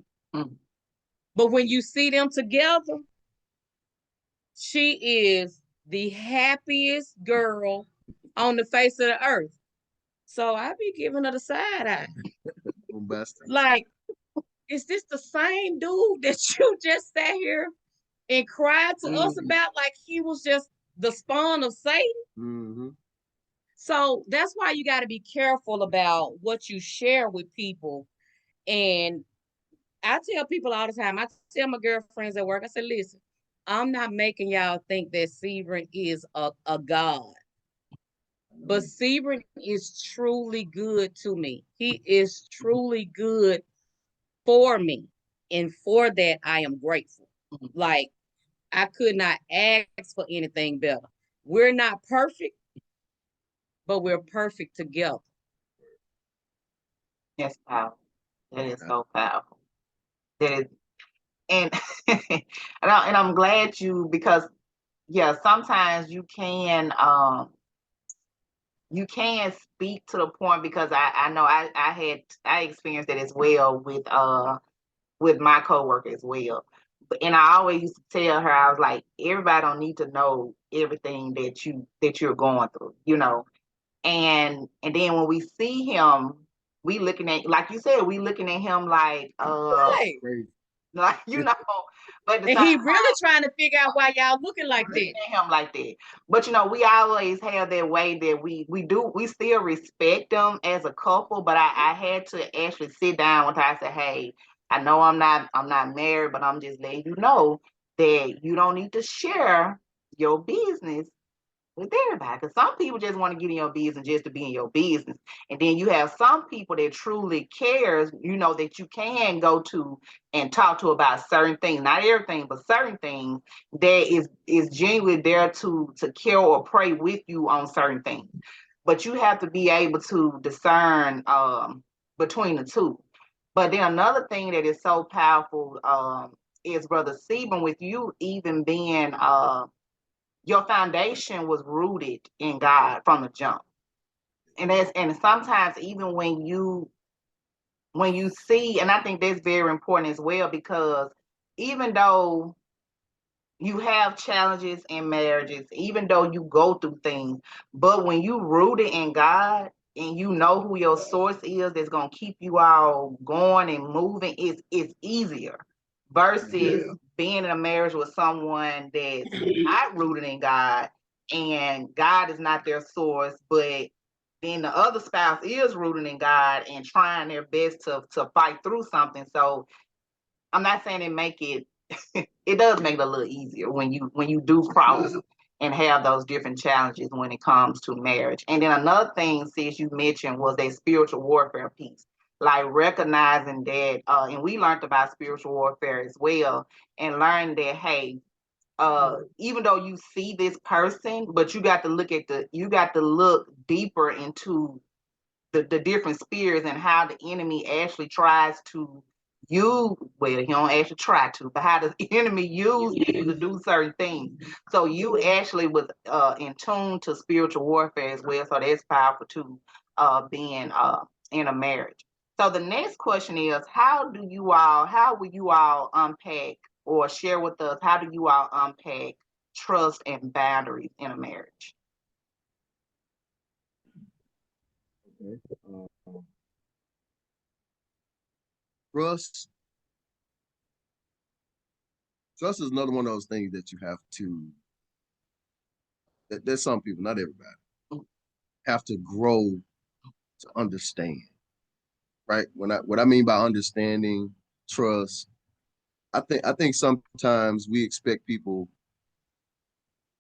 But when you see them together, she is the happiest girl on the face of the earth. So I be giving her the side eye. Like, is this the same dude that you just sat here and cried to us about, like he was just the spawn of Satan? So that's why you got to be careful about what you share with people. And I tell people all the time, I tell my girlfriends at work, I said, listen, I'm not making y'all think that Sebring is a god. But Sebring is truly good to me. He is truly good for me. And for that, I am grateful. Like, I could not ask for anything better. We're not perfect, but we're perfect together. That's powerful. That is so powerful. That is, and and I'm glad because sometimes you can speak to the point, because I know I experienced that as well with my coworker as well. And I always used to tell her, I was like, everybody don't need to know everything that you're going through, And then when we see him, we looking at, like you said, we looking at him like right. Like, but and he really trying to figure out why y'all looking like that. Him like that. But we always have that way that we still respect them as a couple. But I had to actually sit down with her. I said, hey, I know I'm not married, but I'm just letting you know that you don't need to share your business with everybody. Because some people just want to get in your business just to be in your business. And then you have some people that truly cares, that you can go to and talk to about certain things, not everything, but certain things that is genuinely there to care or pray with you on certain things. But you have to be able to discern between the two. But then another thing that is so powerful is Brother Sebring, with you even being your foundation was rooted in God from the jump. And sometimes even when you see, and I think that's very important as well, because even though you have challenges in marriages, even though you go through things, but when you rooted in God and you know who your source is that's going to keep you all going and moving, it's easier versus being in a marriage with someone that's not rooted in God and God is not their source, but then the other spouse is rooted in God and trying their best to fight through something. So I'm not saying it make it it does make it a little easier when you do cross and have those different challenges when it comes to marriage. And then another thing, sis, you mentioned was that spiritual warfare piece, like recognizing that, and we learned about spiritual warfare as well, and learned that, hey, even though you see this person, but you got to look deeper into the different spheres and how the enemy actually tries to he don't actually try to, but how the enemy use you to do certain things. So you actually was in tune to spiritual warfare as well. So that's powerful too, being in a marriage. So the next question is, how will you all unpack or share with us, how do you all unpack trust and boundaries in a marriage? Okay. Trust is another one of those things that you have to, there's some people, not everybody, have to grow to understand, right? What I mean by understanding trust, I think sometimes we expect people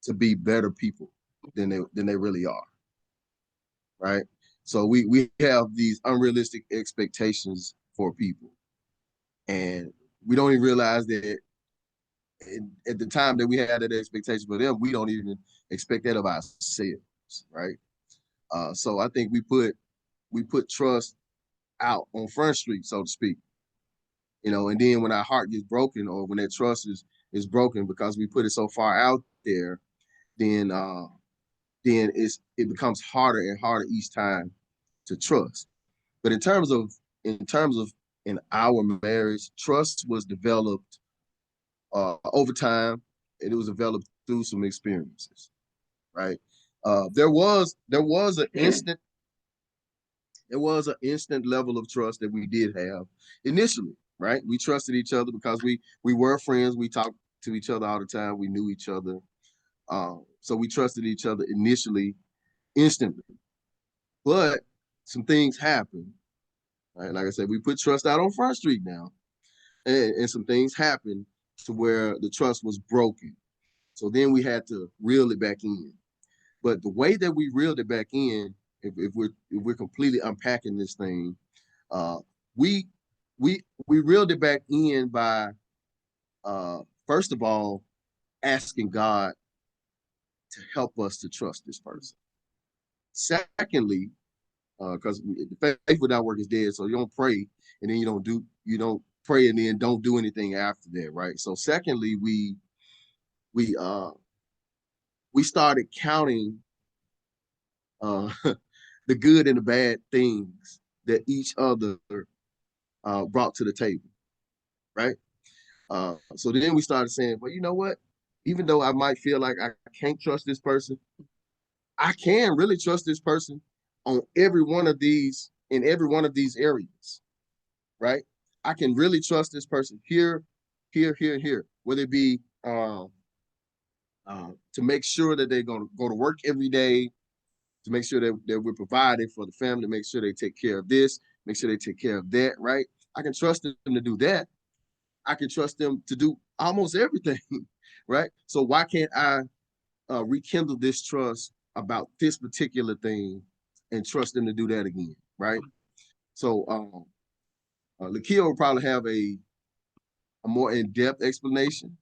to be better people than they really are, right? So we have these unrealistic expectations for people, and we don't even realize that at the time that we had that expectation for them, we don't even expect that of ourselves, right? So I think we put trust out on Front Street, so to speak, and then when our heart gets broken, or when that trust is broken because we put it so far out there, then it becomes harder and harder each time to trust. But in terms of in our marriage, trust was developed over time, and it was developed through some experiences, right? There was an instant level of trust that we did have initially, right? We trusted each other because we were friends. We talked to each other all the time. We knew each other. So we trusted each other initially, instantly. But some things happened, right? Like I said, we put trust out on Front Street now, and some things happened to where the trust was broken. So then we had to reel it back in. But the way that we reeled it back in, if we're completely unpacking this thing, we reeled it back in by first of all asking God to help us to trust this person. Secondly, because faith without work is dead, so you don't pray and then you don't pray and then don't do anything after that, right? So secondly, we started counting the good and the bad things that each other brought to the table, right? So then we started saying, well, you know what? Even though I might feel like I can't trust this person, I can really trust this person on every one of these areas, right? I can really trust this person here, here, here, here. Whether it be to make sure that they're going to go to work every day, to make sure that we're providing for the family, make sure they take care of this, make sure they take care of that, right? I can trust them to do that. I can trust them to do almost everything, right? So why can't I rekindle this trust about this particular thing and trust them to do that again, right? So Lakia will probably have a more in-depth explanation,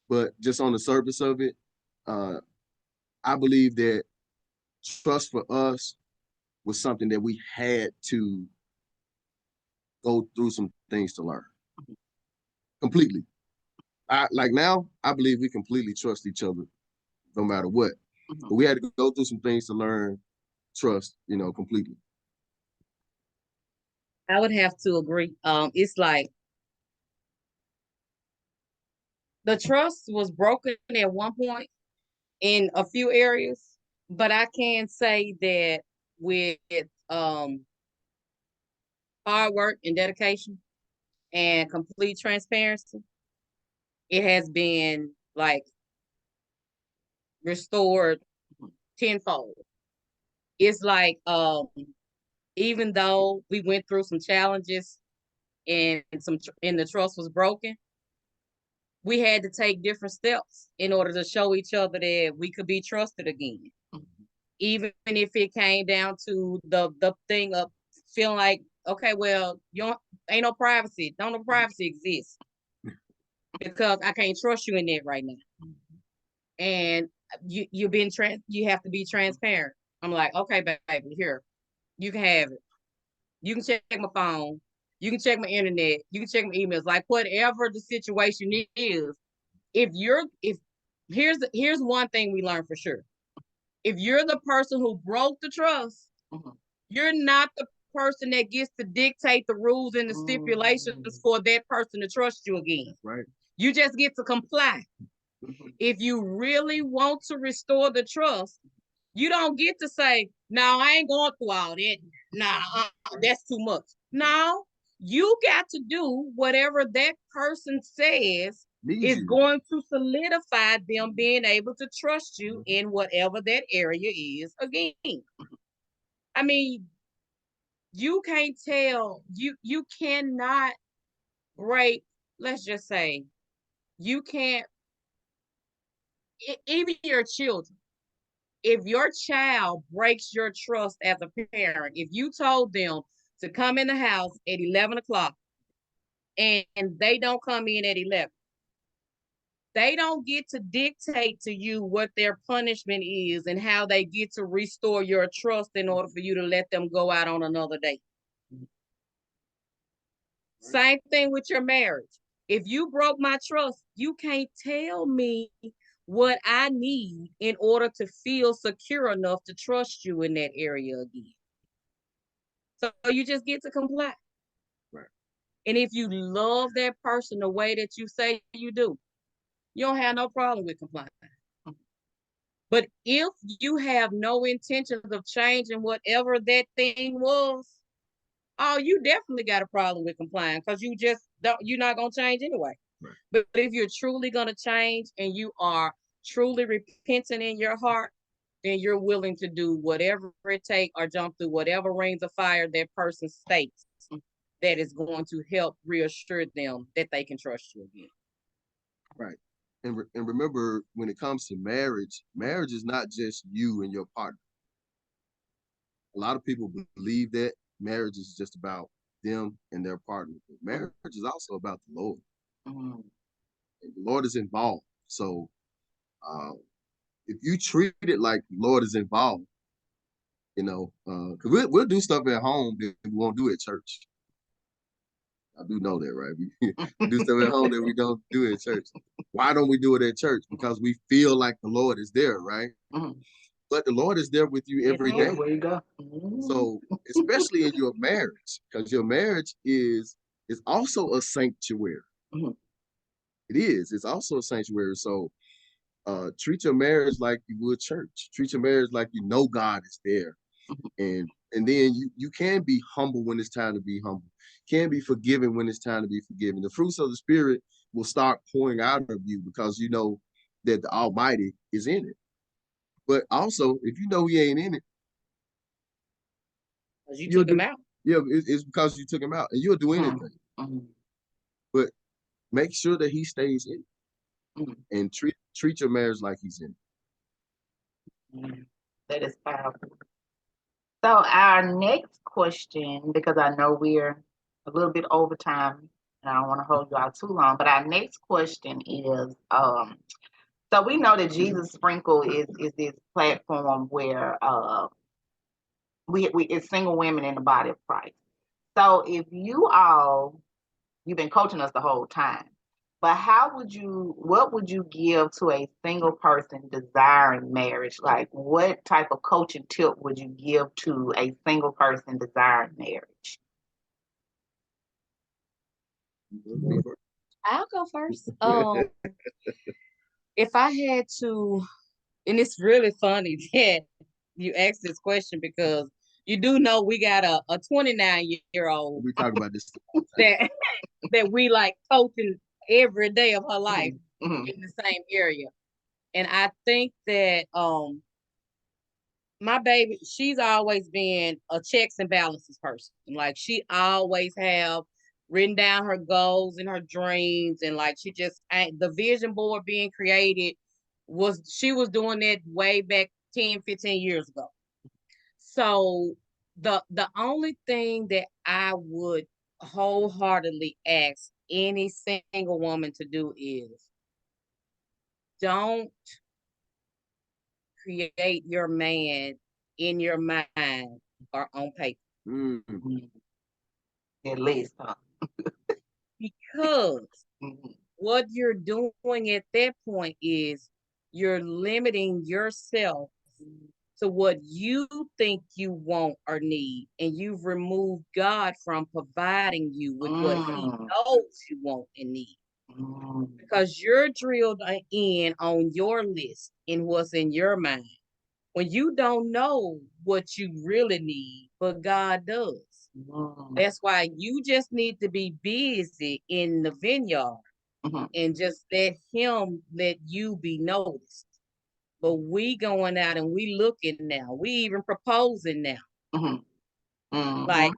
but just on the surface of it, I believe that trust for us was something that we had to go through some things to learn completely. Like now, I believe we completely trust each other no matter what. But we had to go through some things to learn trust, completely. I would have to agree. It's like the trust was broken at one point in a few areas, but I can say that with hard work and dedication and complete transparency, it has been like restored tenfold. It's like even though we went through some challenges and the trust was broken, we had to take different steps in order to show each other that we could be trusted again. Even if it came down to the thing of feeling like, okay, well, ain't no privacy. Don't no privacy exist because I can't trust you in that right now. And you have to be transparent. I'm like, okay, baby, here, you can have it. You can check my phone. You can check my internet. You can check my emails. Like whatever the situation is, here's one thing we learned for sure. If you're the person who broke the trust, you're not the person that gets to dictate the rules and the stipulations for that person to trust you again. Right. You just get to comply. If you really want to restore the trust, you don't get to say, no, I ain't going through all that. Nah, that's too much. No, you got to do whatever that person says is going to solidify them being able to trust you in whatever that area is again. I mean, you can't tell, you cannot break, let's just say, you can't, even your children, if your child breaks your trust as a parent, if you told them to come in the house at 11 o'clock and they don't come in at 11, they don't get to dictate to you what their punishment is and how they get to restore your trust in order for you to let them go out on another date. Same thing with your marriage. If you broke my trust, you can't tell me what I need in order to feel secure enough to trust you in that area again. So you just get to comply. Right. And if you love that person the way that you say you do, you don't have no problem with complying. But if you have no intentions of changing whatever that thing was, oh, you definitely got a problem with complying because you're not going to change anyway. Right. But if you're truly going to change and you are truly repentant in your heart, then you're willing to do whatever it takes or jump through whatever rings of fire that person states that is going to help reassure them that they can trust you again. Right. And remember, when it comes to marriage is not just you and your partner. A lot of people believe that marriage is just about them and their partner. But marriage is also about the Lord. And the Lord is involved. So if you treat it like the Lord is involved, because we'll do stuff at home that we won't do at church. I do know that, right? We do stuff at home that we don't do at church. Why don't we do it at church? Because we feel like the Lord is there, right? But the Lord is there with you every day. Where you go. So, especially in your marriage, because your marriage is also a sanctuary. It is. It's also a sanctuary. So, treat your marriage like you would church. Treat your marriage like you know God is there. And then you can be humble when it's time to be humble. Can be forgiving when it's time to be forgiven. The fruits of the Spirit will start pouring out of you because you know that the Almighty is in it. But also, if you know He ain't in it, you took him out. Yeah, it's because you took him out, and you'll do anything. But make sure that He stays in it, and treat your marriage like He's in it. That is powerful. So our next question, because I know we're a little bit over time and I don't want to hold you out too long, but our next question is, so we know that Jesus Sprinkle is this platform where it's single women in the body of Christ. So if you've been coaching us the whole time, but what would you give to a single person desiring marriage? Like what type of coaching tip would you give to a single person desiring marriage? I'll go first. If I had to, and it's really funny that you asked this question because you do know we got a 29-year-old. We talk about this that we like coaching every day of her life in the same area. And I think that my baby, she's always been a checks and balances person. Like she always have written down her goals and her dreams, and like she just the vision board being created she was doing that way back 10, 15 years ago. So the only thing that I would wholeheartedly ask any single woman to do is don't create your man in your mind or on paper. At least, huh? Because what you're doing at that point is you're limiting yourself to what you think you want or need, and you've removed God from providing you with what He knows you want and need. Because you're drilled in on your list and what's in your mind when you don't know what you really need, but God does. That's why you just need to be busy in the vineyard and just let Him let you be noticed. But we going out and we looking now. We even proposing now. Like,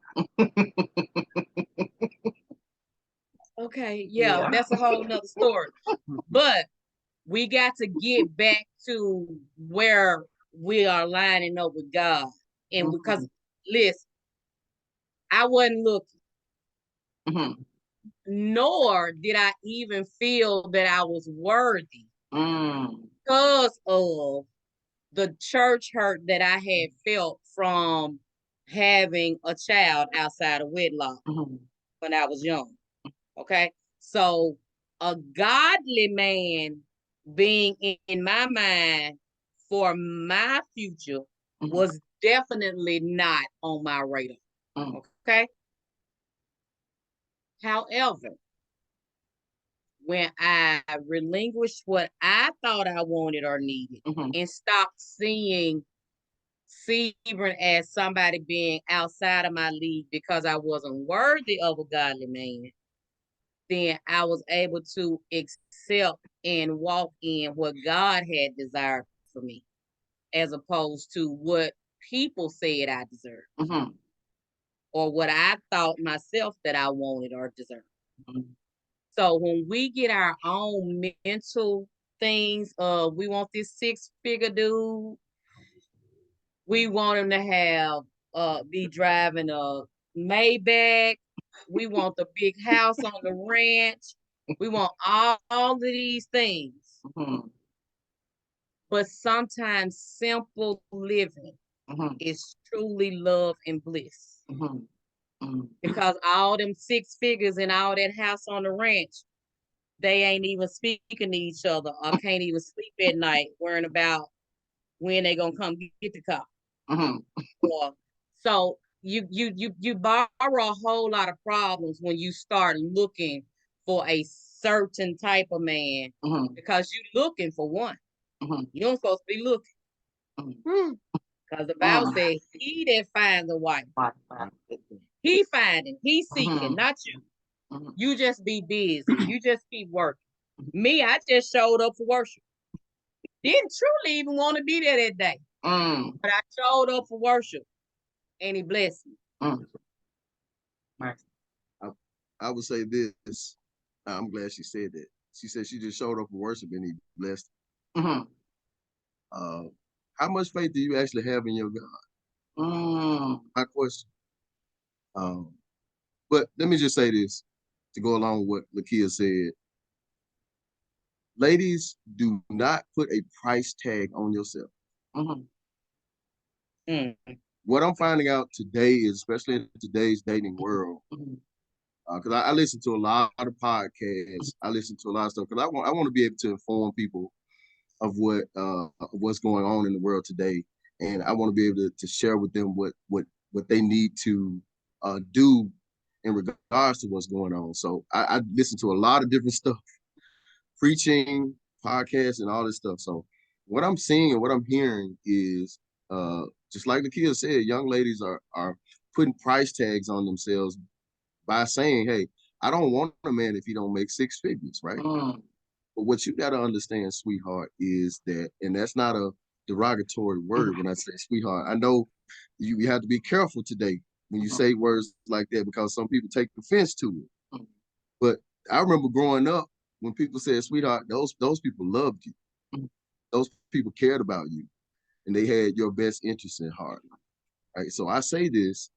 okay, yeah, that's a whole nother story. But we got to get back to where we are lining up with God. And because, listen, I wasn't looking. Nor did I even feel that I was worthy because of the church hurt that I had felt from having a child outside of wedlock when I was young. Okay. So a godly man being in my mind for my future was definitely not on my radar. Okay. However, when I relinquished what I thought I wanted or needed and stopped seeing Sebring as somebody being outside of my league because I wasn't worthy of a godly man, then I was able to accept and walk in what God had desired for me, as opposed to what people said I deserved or what I thought myself that I wanted or deserved. So when we get our own mental things, we want this 6-figure dude. We want him to have be driving a Maybach. We want the big house on the ranch. We want all of these things. But sometimes simple living is truly love and bliss. Because all them 6 figures and all that house on the ranch, they ain't even speaking to each other or can't even sleep at night worrying about when they gonna come get the car. So you borrow a whole lot of problems when you start looking for a certain type of man because you're looking for one. You don't supposed to be looking. Because the Bible says, he that finds a wife, he finding, he seeking, not you. You just be busy. You just keep working. Me, I just showed up for worship. Didn't truly even want to be there that day. But I showed up for worship and He blessed me. I would say this. I'm glad she said that. She said she just showed up for worship and He blessed her. How much faith do you actually have in your God? My question. But let me just say this to go along with what Lakia said. Ladies, do not put a price tag on yourself. What I'm finding out today is, especially in today's dating world, because I listen to a lot of podcasts, I listen to a lot of stuff because I want to be able to inform people of what's going on in the world today, and I want to be able to share with them what they need to do in regards to what's going on. So I listen to a lot of different stuff, preaching, podcasts, and all this stuff. So what I'm seeing and what I'm hearing is just like the kids said, young ladies are putting price tags on themselves by saying, hey, I don't want a man if he don't make six figures, right? But what you got to understand, sweetheart, is that, and that's not a derogatory word when I say sweetheart. I know you have to be careful today when you say words like that, because some people take offense to it. But I remember growing up, when people said sweetheart, those people loved you. Those people cared about you, and they had your best interest in heart. Right? So I say this: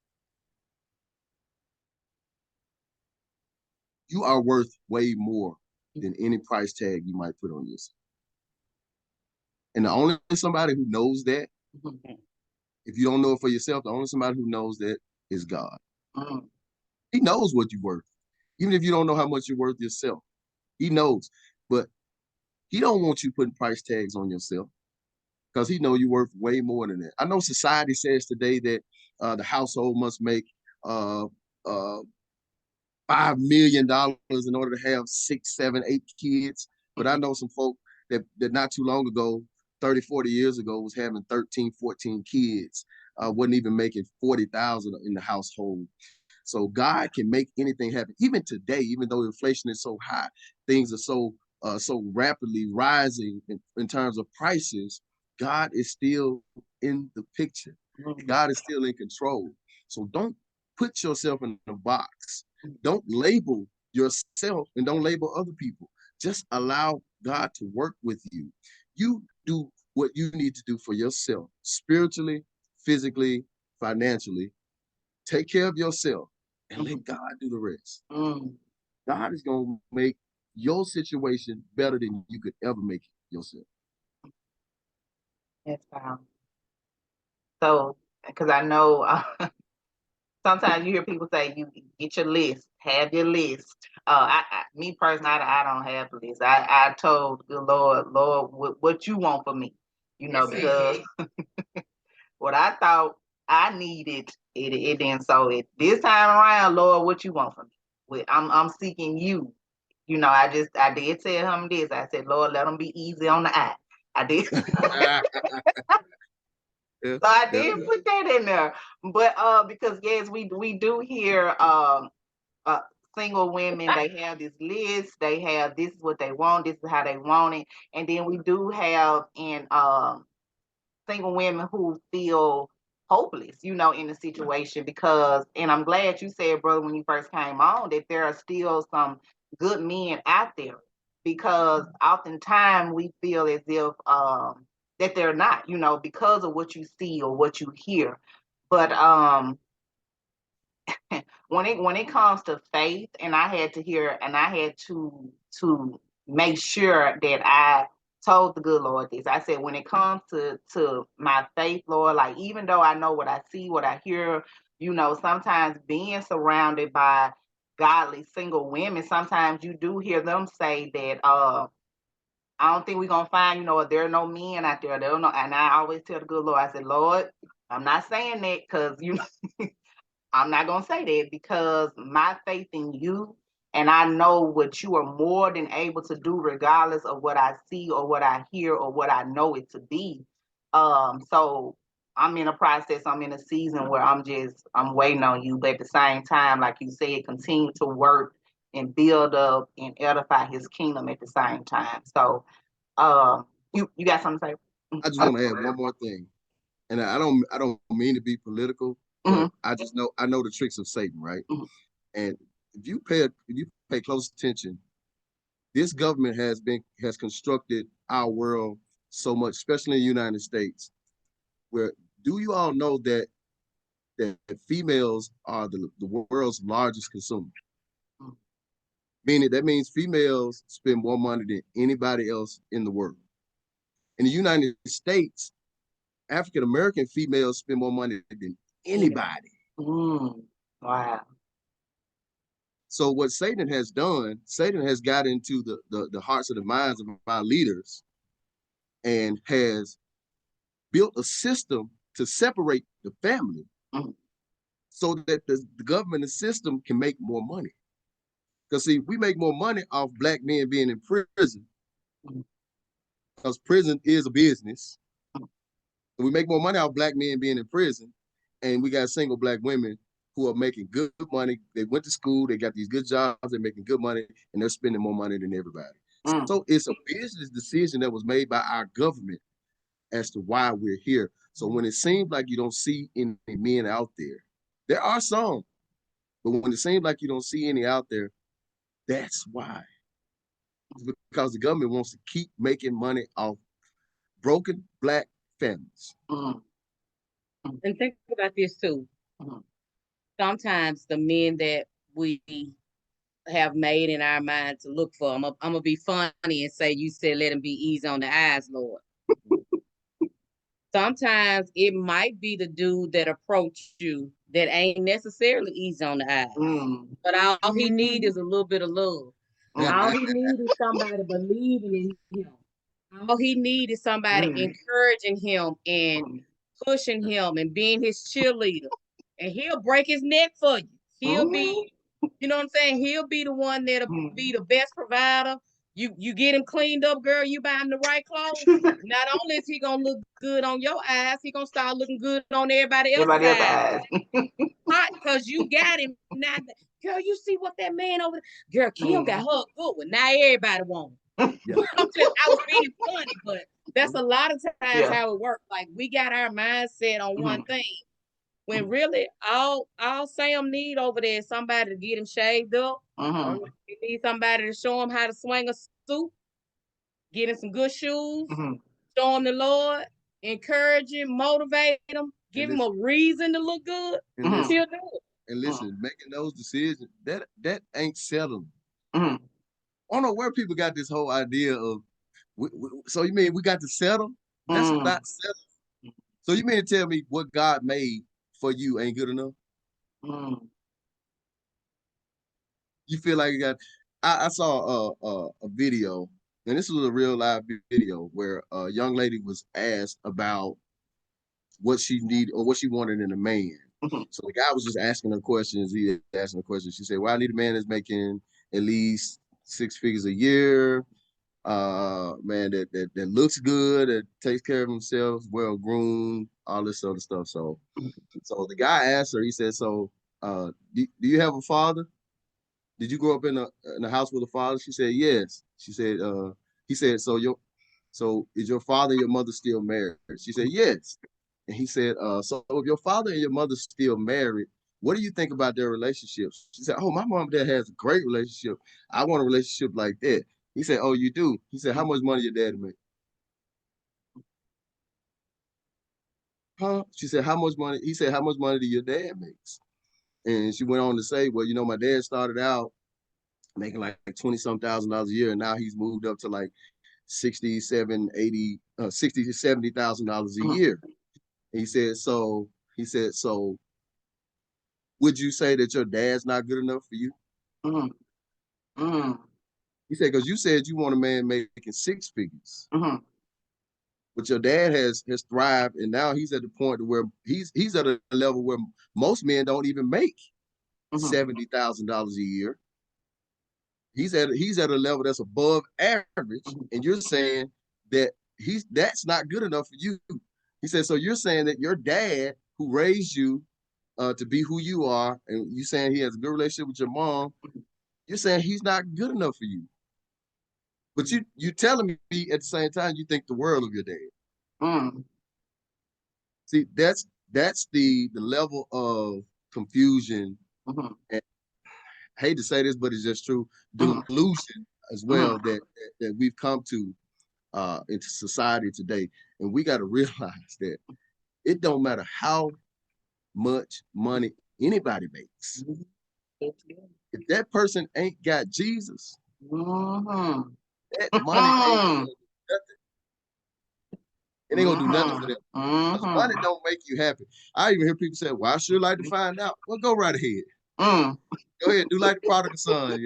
you are worth way more than any price tag you might put on yourself. And the only somebody who knows that, if you don't know it for yourself, the only somebody who knows that is God. He knows what you're worth. Even if you don't know how much you're worth yourself, he knows. But he don't want you putting price tags on yourself, because he know you're worth way more than that. I know society says today that the household must make $5 million in order to have 6, 7, 8 kids. But I know some folk that not too long ago, 30, 40 years ago, was having 13, 14 kids, wasn't even making 40,000 in the household. So God can make anything happen. Even today, even though inflation is so high, things are so rapidly rising in terms of prices, God is still in the picture. God is still in control. So don't put yourself in a box. Don't label yourself and don't label other people. Just allow God to work with you. You do what you need to do for yourself, spiritually, physically, financially. Take care of yourself and let God do the rest. God is going to make your situation better than you could ever make it yourself. That's powerful. So, because I know sometimes you hear people say, you get your list, have your list. Me personally, I don't have a list. I told the Lord, what you want for me? Because what I thought I needed, it didn't. So this time around, Lord, what you want from me? I'm seeking you. I did tell him this. I said, Lord, let them be easy on the eye. I did. So I did put that in there. But because yes, we do hear single women, they have this list, they have this is what they want, this is how they want it. And then we do have in single women who feel hopeless, in the situation, because, and I'm glad you said, brother, when you first came on, that there are still some good men out there, because oftentimes we feel as if that they're not, because of what you see or what you hear. But when it comes to faith, and I had to make sure that I told the good Lord this. I said, when it comes to my faith, Lord, like, even though I know what I see, what I hear, sometimes being surrounded by godly single women, sometimes you do hear them say that I don't think we're gonna find, there are no men out there. There are no, and I always tell the good Lord, I said, Lord, I'm not saying that because I'm not going to say that, because my faith in you, and I know what you are more than able to do regardless of what I see or what I hear or what I know it to be. So I'm in a process, I'm in a season where I'm waiting on you, but at the same time, like you said, continue to work and build up and edify his kingdom at the same time. So you got something to say? I just want to add one more thing. And I don't mean to be political, but I know the tricks of Satan, right? And if you pay close attention, this government has constructed our world so much, especially in the United States, where, do you all know that females are the world's largest consumer? Meaning that means females spend more money than anybody else in the world. In the United States, African American females spend more money than anybody. Wow. So what Satan has done, Satan has got into the hearts and the minds of our leaders, and has built a system to separate the family so that the government and system can make more money. Because see, we make more money off black men being in prison, because prison is a business. We make more money off black men being in prison, and we got single black women who are making good money. They went to school, they got these good jobs, they're making good money, and they're spending more money than everybody. So it's a business decision that was made by our government as to why we're here. So when it seems like you don't see any men out there are some, but when it seems like you don't see any out there, that's why. It's because the government wants to keep making money off broken Black families. And think about this too. Sometimes the men that we have made in our mind to look for, I'm gonna be funny and say, you said let him be easy on the eyes, Lord. Sometimes it might be the dude that approached you that ain't necessarily easy on the eyes, but all he need is a little bit of love. All he needs is somebody believing in him. All he needs is somebody encouraging him and pushing him and being his cheerleader. And he'll break his neck for you. He'll be, you know what I'm saying? He'll be the one that'll be the best provider. You get him cleaned up, girl, you buy him the right clothes. Not only is he gonna look good on your eyes, he gonna start looking good on everybody else's eyes. Because you got him. Now, girl, you see what that man over there? Girl, Kim got her a good one. Now everybody want him. Yeah. I was being funny, but that's a lot of times how it works. Like, we got our mindset on one thing. When really all Sam need over there is somebody to get him shaved up. He needs somebody to show him how to swing a suit, get him some good shoes, show him the Lord, encourage him, motivate him, give him a reason to look good. He'll do it. And listen, making those decisions, that ain't settling. I don't know where people got this whole idea of, so you mean we got to settle? That's not settling. So you mean to tell me what God made for you ain't good enough? You feel like you got, I saw a video, and this was a real live video where a young lady was asked about what she needed or what she wanted in a man. So the guy was just asking her questions. He asking her questions. She said, well, I need a man that's making at least 6 figures a year, man that looks good, that takes care of himself, well groomed, all this other stuff. So the guy asked her, he said, so do you have a father? Did you grow up in a house with a father? She said, yes. She said, he said, so is your father and your mother still married? She said, yes. And he said, so if your father and your mother still married, what do you think about their relationships? She said, oh, my mom and dad has a great relationship. I want a relationship like that. He said, oh, you do? He said, how much money your dad make? Huh? She said, how much money? He said, how much money do your dad makes? And she went on to say, well, my dad started out making like 20-some thousand dollars a year, and now he's moved up to like $67,000, $80,000, to $70,000 a year. And he said, so would you say that your dad's not good enough for you? He said, because you said you want a man making 6 figures. But your dad has thrived, and now he's at the point where he's at a level where most men don't even make $70,000 a year. He's at a level that's above average, and you're saying that that's not good enough for you. He said, so you're saying that your dad, who raised you to be who you are, and you saying he has a good relationship with your mom, you're saying he's not good enough for you. But you telling me at the same time you think the world of your dad. See, that's the level of confusion. And I hate to say this, but it's just true. Delusion as well that we've come to into society today. And we got to realize that it don't matter how much money anybody makes. If that person ain't got Jesus, that money ain't it ain't gonna do nothing for them. Because money don't make you happy. I even hear people say, well, I sure like to find out. Well, go right ahead. Go ahead, do like the prodigal son.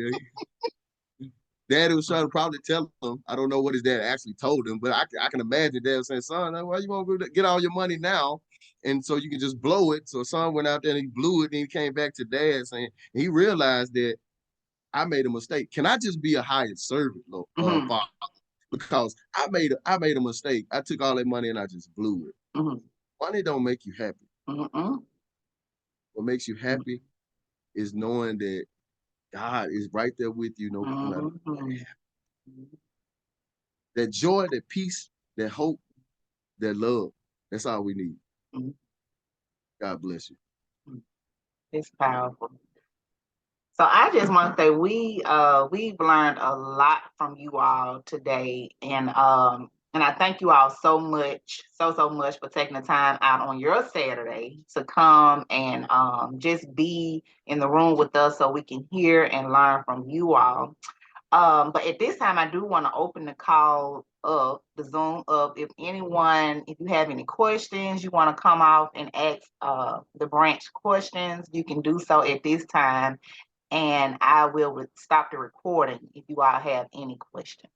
Daddy was trying to probably tell him, I don't know what his dad actually told him, but I can imagine dad was saying, son, why you want to get all your money now? And so you can just blow it. So son went out there and he blew it, and he came back to dad saying, he realized that I made a mistake. Can I just be a hired servant, Lord, Father? Because I made a mistake. I took all that money and I just blew it. Money don't make you happy. what makes you happy is knowing that God is right there with you, no matter what happens. That joy, that peace, that hope, that love. That's all we need. God bless you. It's powerful. So I just want to say we've learned a lot from you all today, and I thank you all so much for taking the time out on your Saturday to come and just be in the room with us so we can hear and learn from you all. But at this time, I do want to open the call up, the Zoom up. If you have any questions, you want to come off and ask the branch questions, you can do so at this time. And I will stop the recording if you all have any questions.